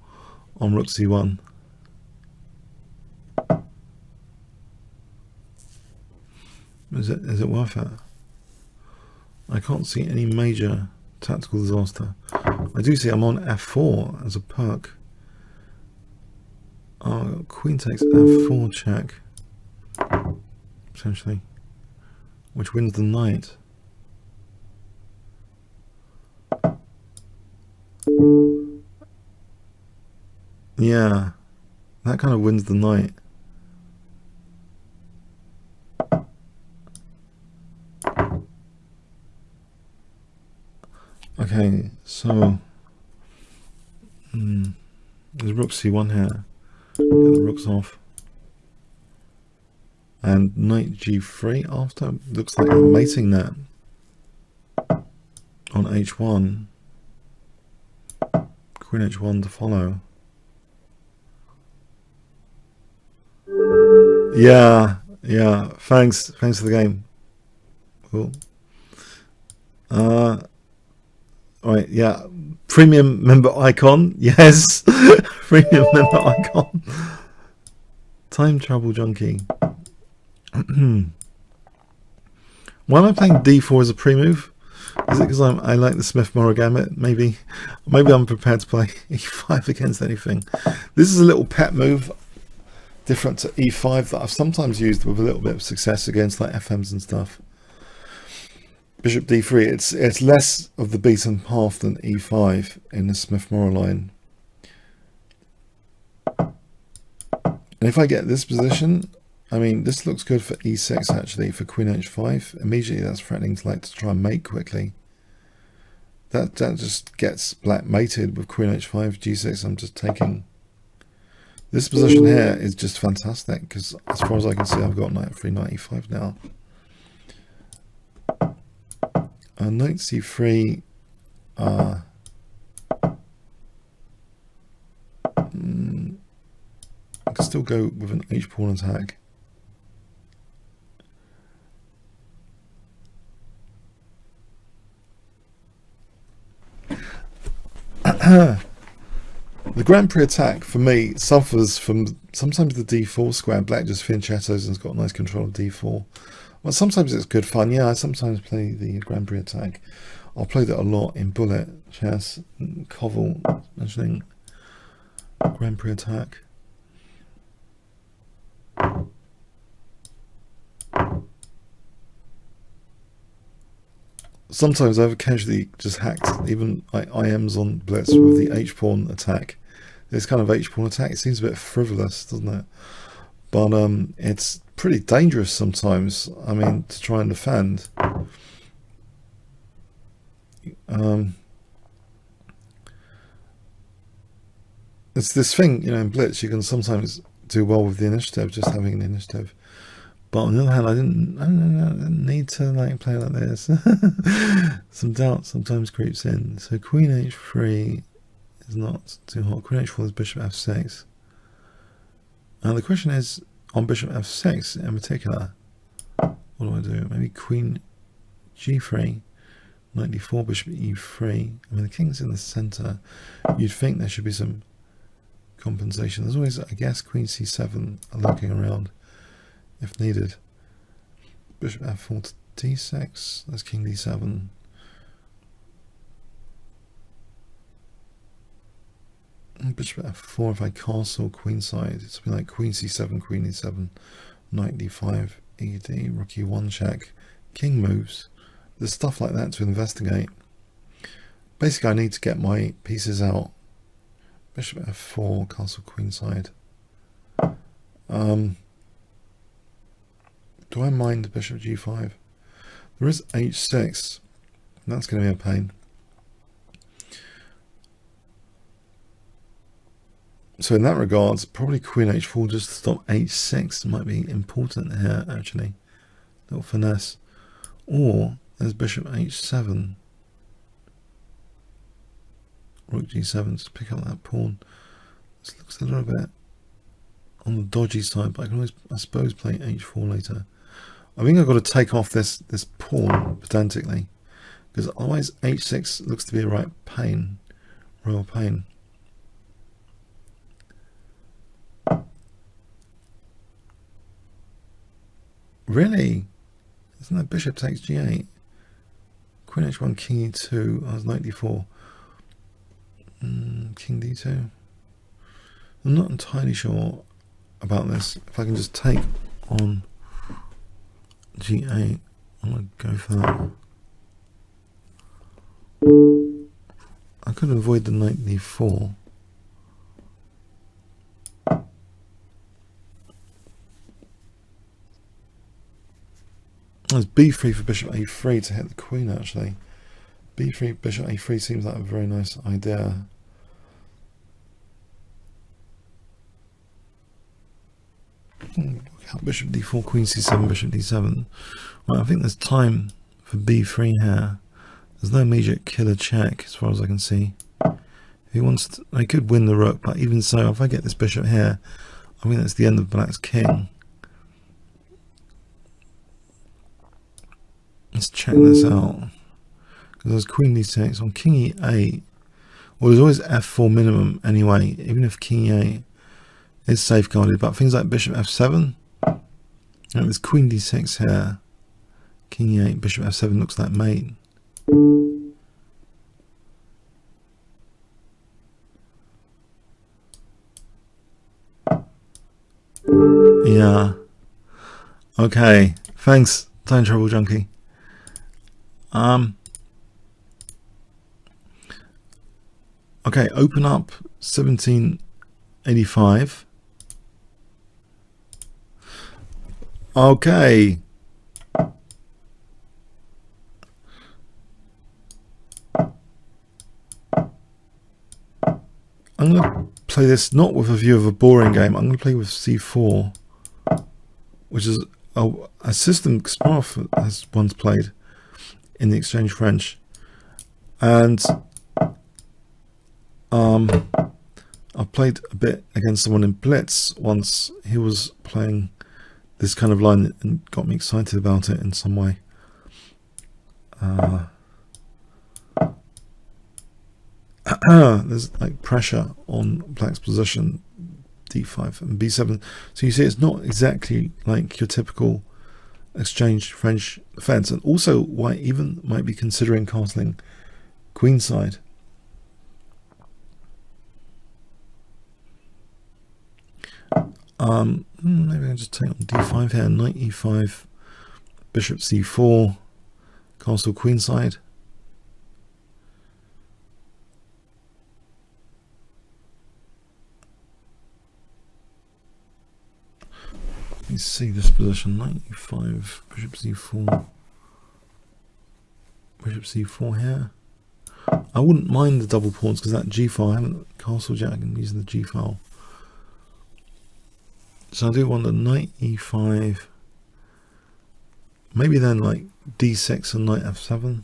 on Rook C1. Is it worth it? I can't see any major tactical disaster. I do see I'm on F4 as a perk. Oh, Queen takes F4 check, potentially, which wins the knight. Yeah, that kind of wins the knight. Okay, so there's Rook C1 here. Get the rooks off. And Knight G3 after. Looks like I'm mating that on H1. Queen H1 to follow. Yeah, thanks for the game. Cool. Alright, yeah. Premium member icon, yes. Premium member icon. Time travel junkie. Why am I playing D4 as a pre-move? Is it because I like the Smith-morra gambit? Maybe I'm prepared to play E5 against anything. This is a little pet move, different to E5, that I've sometimes used with a little bit of success against like FMs and stuff. Bishop D3, it's less of the beaten path than E5 in the Smith-morra line. And if I get this position, I mean, this looks good for E6 actually, for Queen H5. Immediately that's threatening to like to try and mate quickly. That just gets black mated with Queen H5, G6. I'm just taking. This position here is just fantastic, because as far as I can see, I've got Knight F3, Knight E5 now. Knight C3, could still go with an h-pawn attack. The Grand Prix attack for me suffers from sometimes the d4 square. Black just fianchettos and has got nice control of d4. Well, sometimes it's good fun. Yeah, I sometimes play the Grand Prix attack. I'll play that a lot in bullet, chess, Koval, mentioning Grand Prix attack. Sometimes I've occasionally just hacked even IMs on Blitz with the h-pawn attack. This kind of h-pawn attack, it seems a bit frivolous, doesn't it? But it's pretty dangerous sometimes. I mean, to try and defend. It's this thing, you know, in Blitz, you can sometimes do well with the initiative, just having the initiative. But on the other hand, I didn't need to like play like this. Some doubt sometimes creeps in. So Queen H3 is not too hot. Queen H4 is Bishop F6. And the question is, on Bishop F6 in particular, what do I do? Maybe Queen G3, Knight D4, Bishop E3. I mean, the king's in the center. You'd think there should be some compensation. There's always, I guess, Queen C7 lurking around if needed. Bishop F4 to D6. That's King D7. And Bishop F4 if I castle queenside. It's something like Queen C7, Queen E7, Knight D5, ED, Rook E1 check. King moves. There's stuff like that to investigate. Basically, I need to get my pieces out. Bishop F4, castle queenside. Do I mind Bishop G5? There is H6. That's going to be a pain. So in that regards, probably Queen H4 just to stop H6 might be important here, actually. Little finesse. Or there's Bishop H7. Rook G7 to pick up that pawn. This looks a little bit on the dodgy side, but I can always, I suppose, play H4 later. I think I've got to take off this pawn pedantically, because otherwise H6 looks to be a right pain, royal pain. Really? Isn't that Bishop takes G8? Queen H1, King E2. I was Knight D4. King D2. I'm not entirely sure about this. If I can just take on G8, I'm going to go for that. I could avoid the Knight D4. There's B3 for Bishop A3 to hit the Queen, actually. B3, Bishop A3 seems like a very nice idea. Bishop D4, Queen C7, Bishop D7. Right, I think there's time for B3 here. There's no immediate killer check as far as I can see. If he wants to, I could win the rook, but even so, if I get this bishop here, I mean that's the end of Black's king. Let's check this out. Because there's Queen D6 on King E8. Well, there's always F4 minimum anyway, even if King E8 is safeguarded. But things like Bishop F7, and there's Queen D6 here. King E8, Bishop F7 looks like mate. Yeah. Okay. Thanks, Time Travel Junkie. Okay, open up 1785. Okay. I'm going to play this not with a view of a boring game. I'm going to play with C4, which is a system Kasparov has once played in the Exchange French. And I played a bit against someone in Blitz once. He was playing this kind of line and got me excited about it in some way. There's like pressure on black's position, d5 and b7. So you see it's not exactly like your typical exchange French defense, and also white even might be considering castling queenside. Maybe I'll just take on d5 here, knight e5, bishop c4, castle queenside. Let me see this position, knight e5, bishop c4, bishop c4 here. I wouldn't mind the double pawns because that g file, I haven't castle jack and using the g file. So I do want the knight e5, maybe then like d6 and knight f7.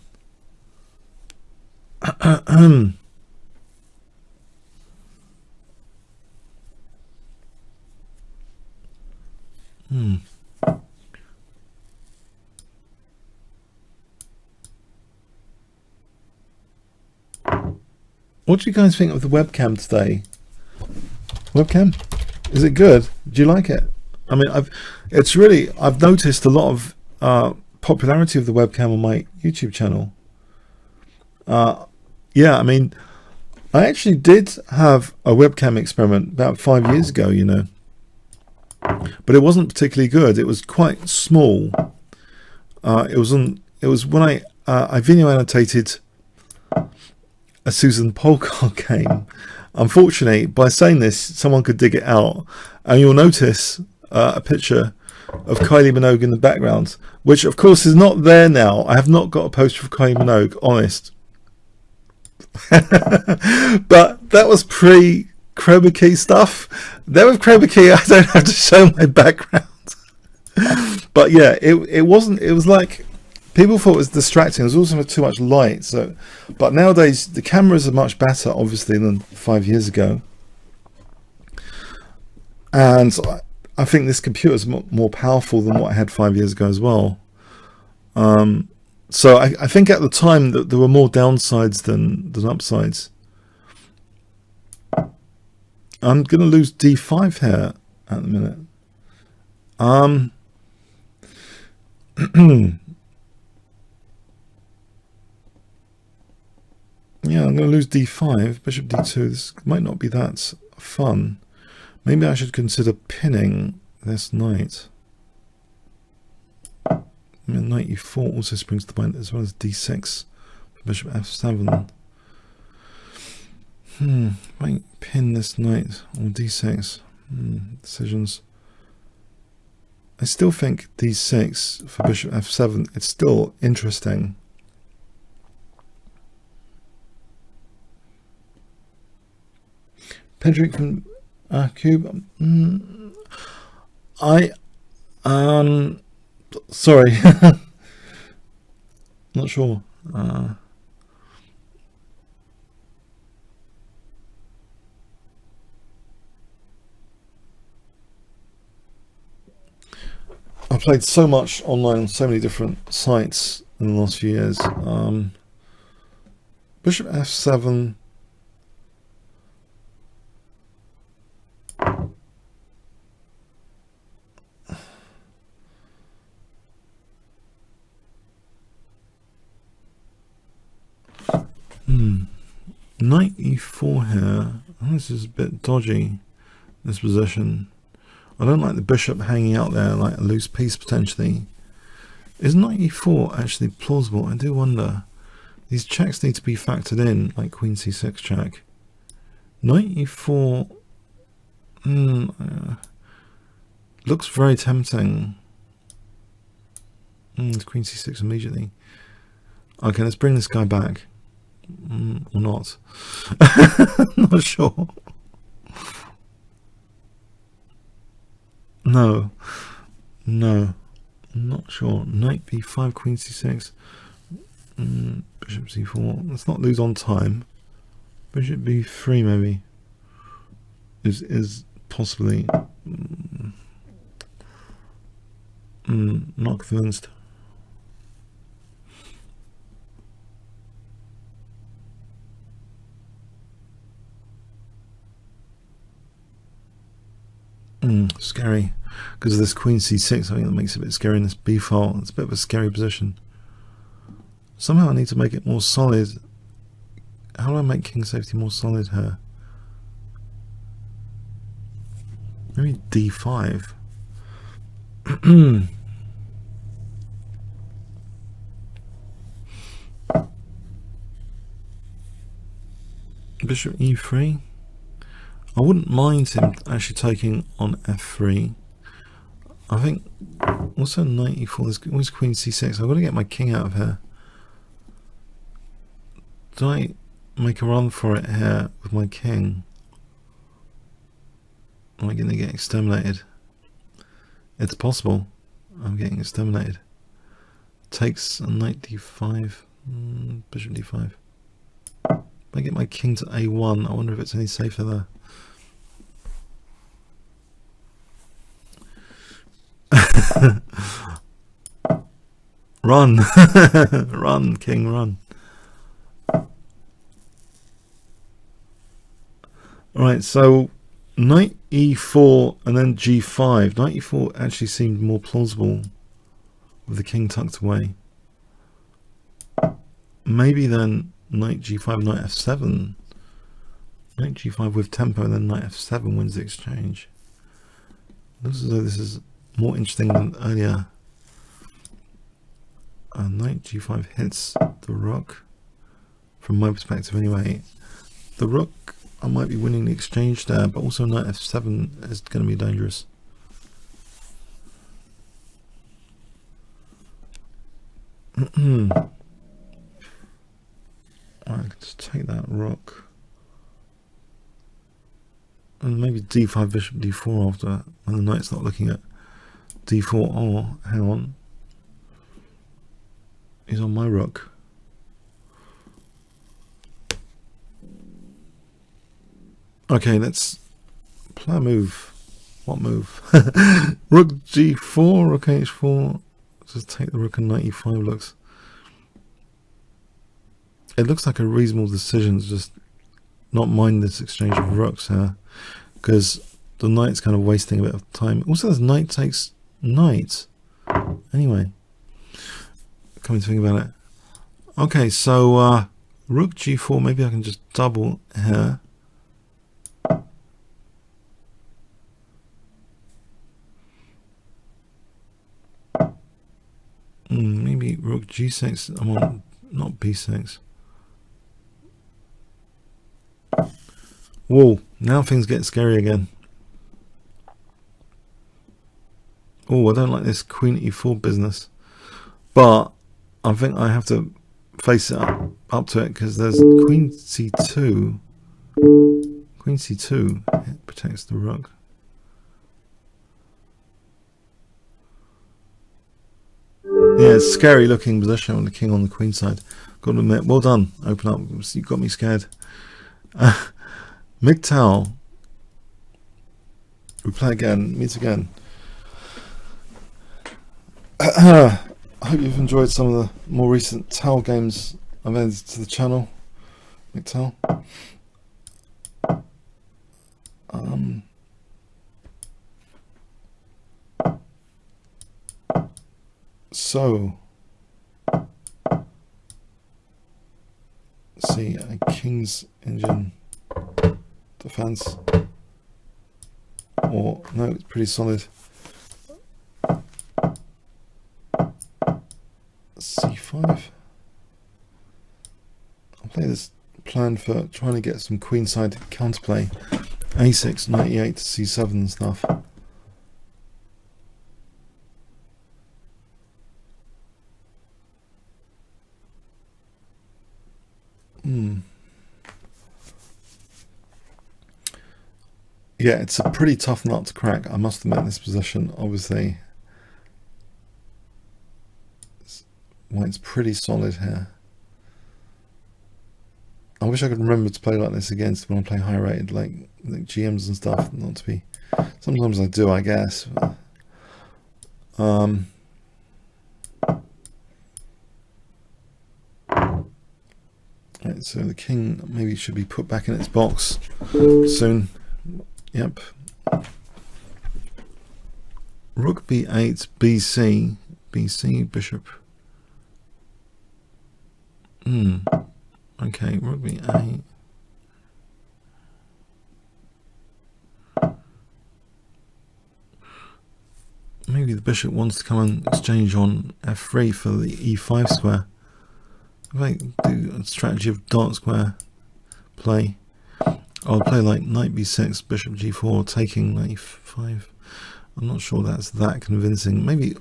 What do you guys think of the webcam today? Webcam? Is it good? Do you like it? I mean, I've noticed a lot of popularity of the webcam on my YouTube channel. Yeah, I mean, I actually did have a webcam experiment about 5 years ago, you know, but it wasn't particularly good. It was quite small. It was when I video annotated a Susan Polgar game. Unfortunately, by saying this, someone could dig it out, and you'll notice a picture of Kylie Minogue in the background, which of course is not there now. I have not got a poster of Kylie Minogue, honest. But that was pre-chroma key stuff. There with chroma key, I don't have to show my background. But yeah, it wasn't. It was like people thought it was distracting. There was also too much light. So, but nowadays the cameras are much better, obviously, than 5 years ago. And I think this computer is more powerful than what I had 5 years ago as well. So I think at the time that there were more downsides than upsides. I'm going to lose d5 here at the minute. Yeah, I'm going to lose d5, bishop d2. This might not be that fun. Maybe I should consider pinning this knight. I mean, knight e4 also springs to mind, as well as d6 for bishop f7. Might pin this knight or d6. Decisions. I still think d6 for bishop f7. It's still interesting. Pedrick cube. Sorry, not sure. I've played so much online on so many different sites in the last few years. Bishop f7. Knight e4 here. This is a bit dodgy, this position. I don't like the bishop hanging out there like a loose piece potentially. Is knight e4 actually plausible? I do wonder. These checks need to be factored in, like queen c6 check. Knight e4 looks very tempting. It's queen c6 immediately. Okay, let's bring this guy back. Or not. Not sure. No, I'm not sure. Knight b5, queen c6, bishop c4. Let's not lose on time. Bishop b3 maybe. is possibly not convinced. Scary, because of this queen c6. I think that makes it a bit scary in this b file. It's a bit of a scary position. Somehow I need to make it more solid. How do I make king safety more solid here? Maybe d5. Bishop e3. I wouldn't mind him actually taking on f3. I think also knight e4. There's always queen c6. I've got to get my king out of here. Do I make a run for it here with my king? Am I going to get exterminated? It's possible. I'm getting exterminated. Takes a knight d5. Bishop d5. If I get my king to a1, I wonder if it's any safer there. Run! Run, king, run. Alright, so knight e4 and then g5. Knight e4 actually seemed more plausible with the king tucked away. Maybe then knight g5, knight f7. Knight g5 with tempo and then knight f7 wins the exchange. Looks as though this is more interesting than earlier. Knight g5 hits the rook. From my perspective anyway. The rook, I might be winning the exchange there, but also knight f7 is going to be dangerous. I can just take that rook. And maybe d5, bishop d4 after, when the knight's not looking at d4. Oh, hang on. He's on my rook. Okay, let's play a move. What move? Rook g4, rook h4. Just take the rook and knight e5 looks. It looks like a reasonable decision to just not mind this exchange of rooks here, because the knight's kind of wasting a bit of time. Also, this knight takes knight. Anyway, coming to think about it. Okay, so rook g4. Maybe I can just double here. Maybe rook g6. I'm on not b6. Whoa, now things get scary again. Oh, I don't like this queen e4 business. But I think I have to face it up to it, because there's queen c2. Queen c2 it protects the rook. Yeah, it's a scary looking position with the king on the queen side. Got to admit, well done. Open up. You got me scared. MGTOW. We play again. Meet again. I hope you've enjoyed some of the more recent TOW games I've added to the channel. MGTOW. So, let's see, a King's Engine defense, or no, it's pretty solid. C5. I'll play this plan for trying to get some queenside counterplay. A6, knight e8 to c7 and stuff. Yeah, it's a pretty tough nut to crack, I must admit, in this position. Obviously, white's pretty solid here. I wish I could remember to play like this against when I play high rated, like GMs and stuff. Not to be. Sometimes I do, I guess. Right, so the king maybe should be put back in its box soon. Yep. Rook b8, bc, bc, bishop. Okay, rook b8. Maybe the bishop wants to come and exchange on f3 for the e5 square. If I do a strategy of dark square play, I'll play like knight b6, bishop g4, taking knight e5. I'm not sure that's that convincing. Maybe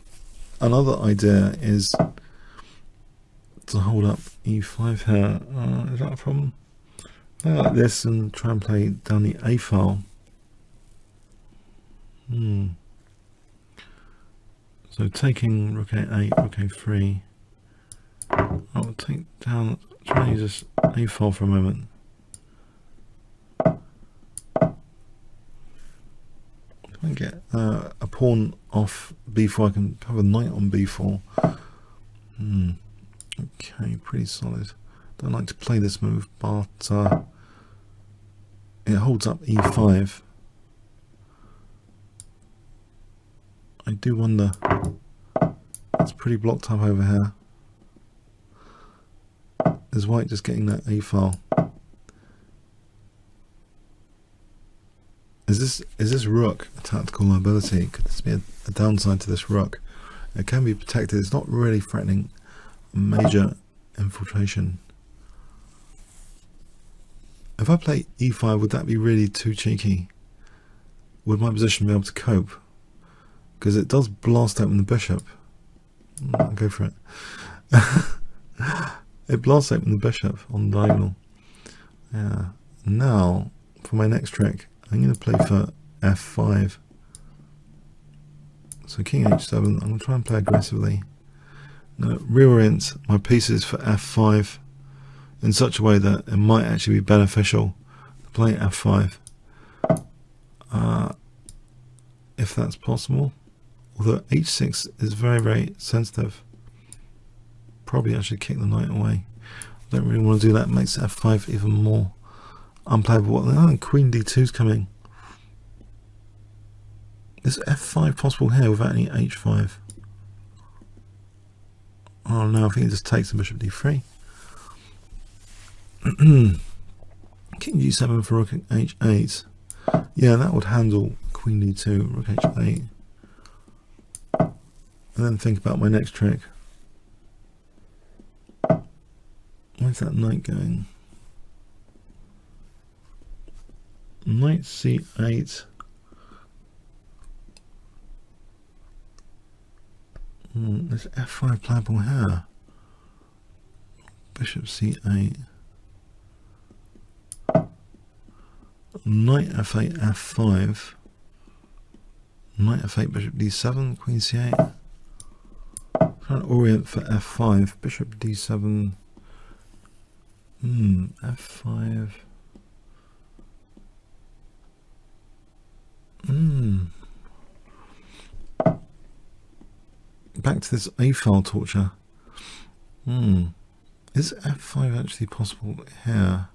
another idea is to hold up e5 here. Is that a problem? Play like this and try and play down the a file. So taking rook a8, rook a3. I'll take down, try and use this a file for a moment. If I get a pawn off b4, I can have a knight on b4. Okay, pretty solid. Don't like to play this move, but it holds up e5. I do wonder, it's pretty blocked up over here. Is white just getting that a file? Is this rook a tactical liability? Could this be a downside to this rook? It can be protected. It's not really threatening a major infiltration. If I play e5, would that be really too cheeky? Would my position be able to cope? Because it does blast open the bishop. I'll go for it. It blasts open the bishop on the diagonal. Yeah. Now, for my next trick, I'm going to play for f5. So king h7, I'm going to try and play aggressively. Now, reorient my pieces for f5 in such a way that it might actually be beneficial to play f5. If that's possible. Although h6 is very, very sensitive. Probably I should kick the knight away. I don't really want to do that. It makes f5 even more unplayable. Oh, queen d2 is coming. Is f5 possible here without any h5? Oh no, I think it just takes the bishop d3. King g7 for rook h8. Yeah, that would handle queen d2, rook h8. And then think about my next trick. Where's that knight going? Knight c8. There's f5 playable here. Bishop c8. Knight f8, f5. Knight f8, bishop d7, queen c8. Trying to orient for f5, bishop d7. F5. Back to this a file torture. Is f5 actually possible here?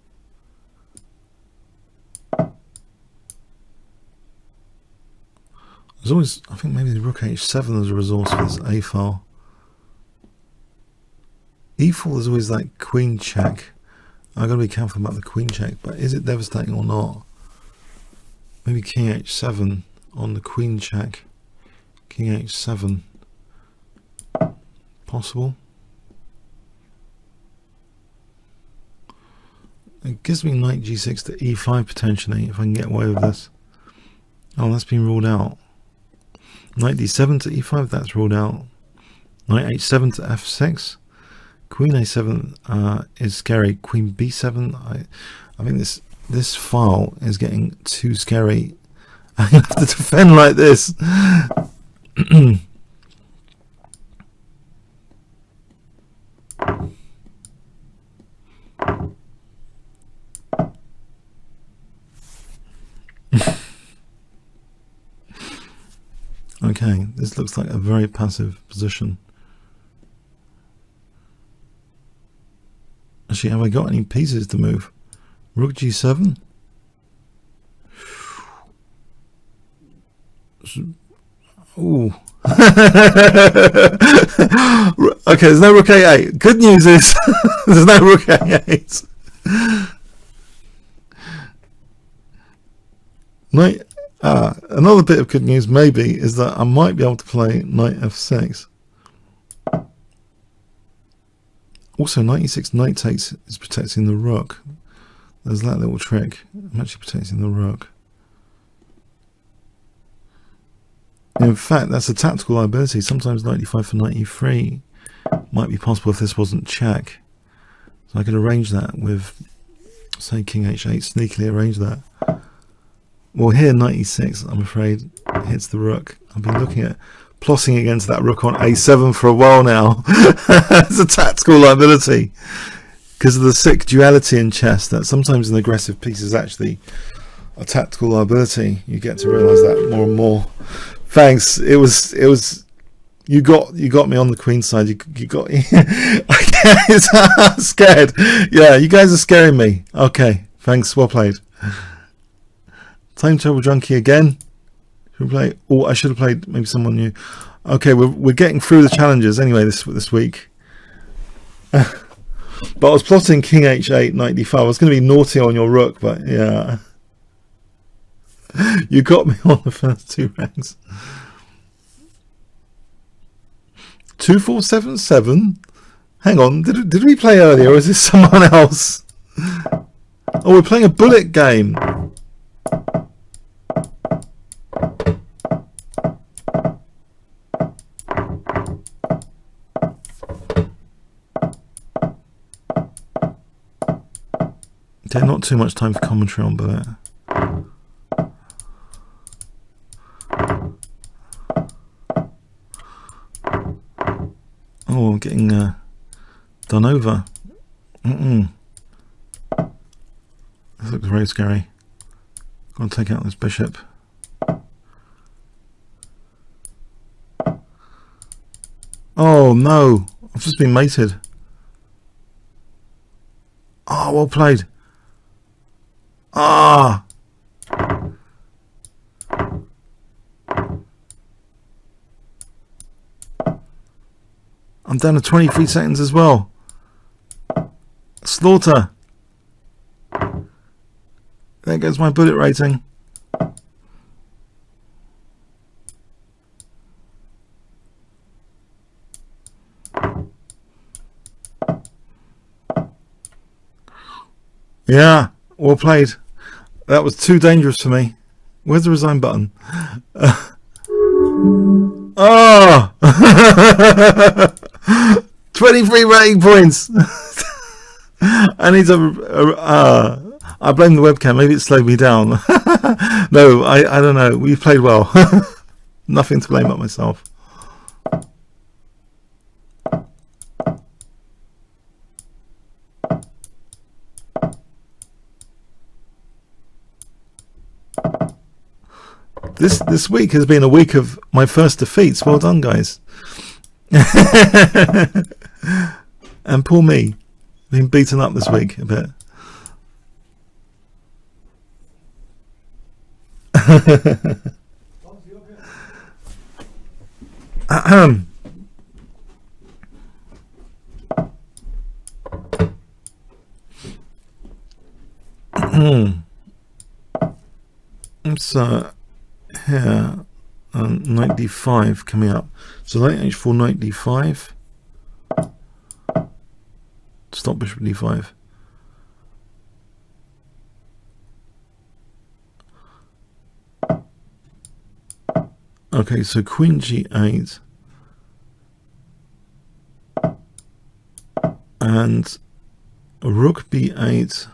There's always, I think maybe the rook h7 is a resource for this a file. e4 is always like queen check. I've got to be careful about the queen check, but is it devastating or not? Maybe king h7 on the queen check. King h7. Possible. It gives me knight g6 to e5 potentially, if I can get away with this. Oh, that's been ruled out. Knight d7 to e5, that's ruled out. Knight h7 to f6. Queen a7 is scary. Queen b7. I think this file is getting too scary. I'm gonna have to defend like this. Okay, this looks like a very passive position. Actually, have I got any pieces to move? Rook g7? Ooh. Okay, there's no rook a8. Good news is there's no rook a8. Knight. Another bit of good news maybe is that I might be able to play knight f6. Also, knight e6, knight takes is protecting the rook. There's that little trick. I'm actually protecting the rook. In fact, that's a tactical liability. Sometimes knight e5 for knight e3 might be possible if this wasn't check. So I could arrange that with, say, king h8, sneakily arrange that. Well, here knight e6, I'm afraid, hits the rook. I've been looking at plotting against that rook on a7 for a while now. It's a tactical liability because of the sick duality in chess that sometimes an aggressive piece is actually a tactical liability. You get to realise that more and more. Thanks. It was. You got me on the queen side. You got. I'm scared. Yeah, you guys are scaring me. Okay. Thanks. Well played. Time Travel Junkie again. Should we play? Oh, I should have played maybe someone new. Okay, we're getting through the challenges anyway this week. But I was plotting king h8, knight d5. I was going to be naughty on your rook, but yeah. You got me on the first two ranks. 2477. Hang on, did we play earlier, or is this someone else? Oh, we're playing a bullet game. Okay, not too much time for commentary on bullet. Oh, I'm getting done over. This looks very scary. Got to take out this bishop. Oh no, I've just been mated. Oh, well played. Ah. I'm down to 23 seconds as well. Slaughter. There goes my bullet rating. Yeah, well played. That was too dangerous for me. Where's the resign button? Oh! 23 rating points. I need to. I blame the webcam. Maybe it slowed me down. No, I don't know. We played well. Nothing to blame but myself. This week has been a week of my first defeats. Well done, guys. And poor me, been beaten up this week a bit. So here, knight d5 coming up. So knight h4, knight d5. Stop bishop d5. Okay, so queen g8 and rook b8.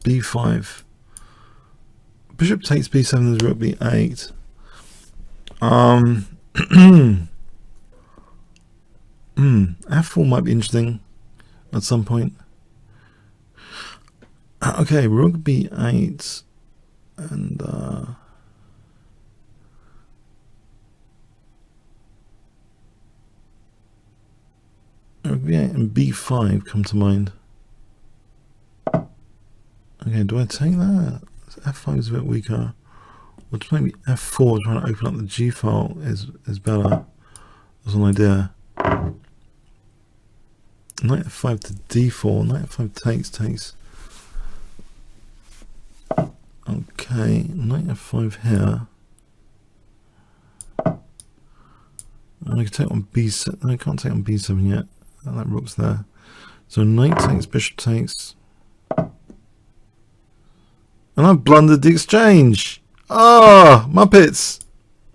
b5. Bishop takes b7, there's rook b8. F4 might be interesting at some point. Okay, rook b8 and rook b8 and b5 come to mind. Okay, do I take that? F5 is a bit weaker. Or just maybe F4, trying to open up the G file is better. That's an idea. Knight F5 to D4. Knight F5 takes. Okay, Knight F5 here. And I can take on B7. No, I can't take on B7 yet. That rook's there. So knight takes, bishop takes. And I've blundered the exchange. Ah, Muppets.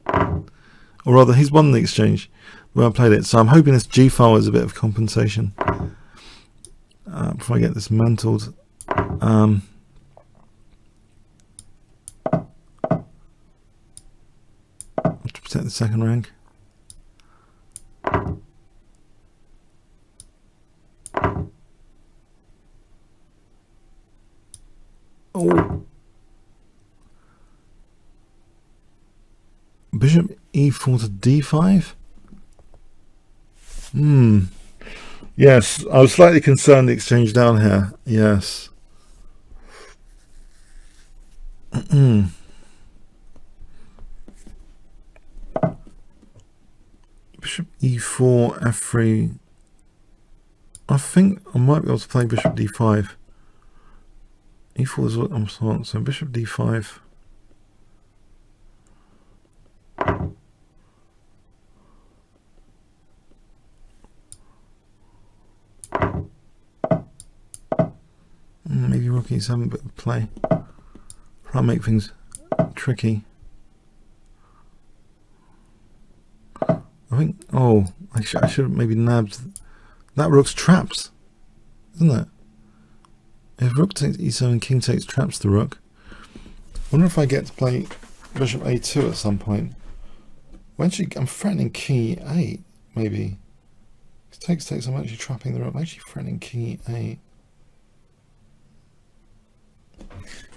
Or rather, he's won the exchange the way I played it. So I'm hoping this G file is a bit of compensation before I get this mantled. To protect the second rank. Oh. Bishop e4 to d5? Yes, I was slightly concerned the exchange down here. Yes. Bishop e4, f3. I think I might be able to play bishop d5. e4 is what I'm saying, so bishop d5. Maybe rook e7 a bit of play. Try to make things tricky. I think, oh, I should have maybe nabbed. That rook's traps, isn't it? If rook takes e7, king takes, traps the rook. I wonder if I get to play bishop a2 at some point. Eventually, I'm threatening king e8, maybe. Takes, I'm actually trapping the rook. I'm actually threatening king e8.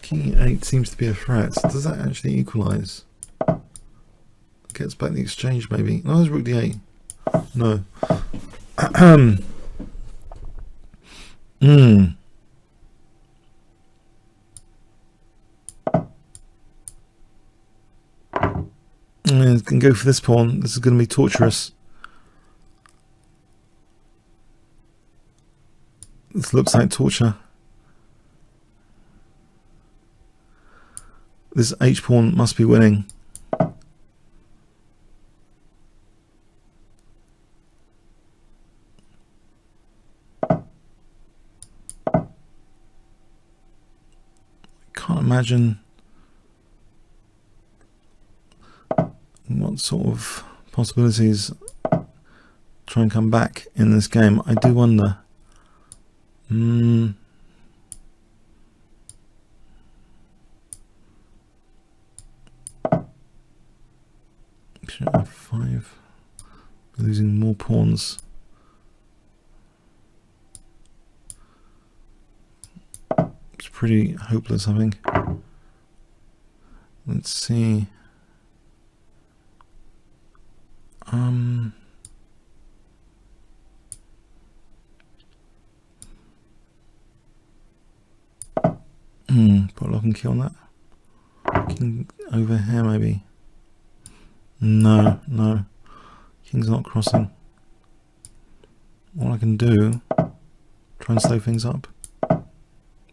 King e8 seems to be a threat. Does that actually equalize? Gets back the exchange, maybe. No, there's rook d8. No. I can go for this pawn. This is going to be torturous. This looks like torture. This h pawn must be winning. Can't imagine what sort of possibilities try and come back in this game. I do wonder. F5. Losing more pawns. It's pretty hopeless, I think. Let's see. Put a lock and key on that. King over here, maybe. No. King's not crossing. All I can do, try and slow things up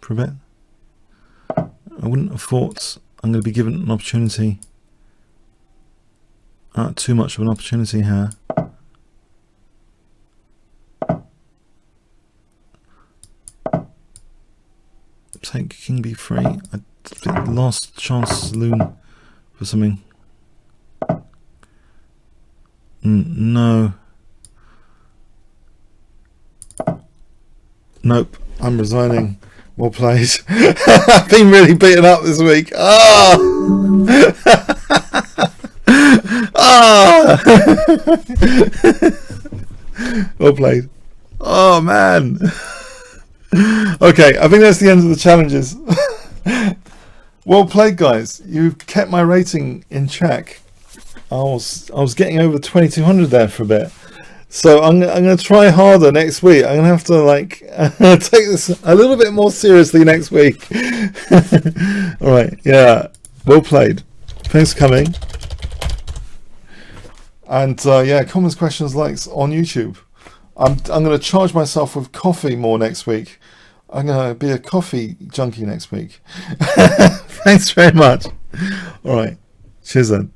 for a bit. I wouldn't have thought I'm going to be given an opportunity. Too much of an opportunity here. Take king b3. I think the last chance saloon for something. No. Nope. I'm resigning. Well played. I've been really beaten up this week. Well played. Oh man. Okay, I think that's the end of the challenges. Well played, guys. You've kept my rating in check. I was getting over 2200 there for a bit. So I'm going to try harder next week. I'm going to have to like take this a little bit more seriously next week. All right, yeah, well played. Thanks for coming. And yeah, comments, questions, likes on YouTube. I'm going to charge myself with coffee more next week. I'm going to be a coffee junkie next week. Thanks very much. All right, cheers then.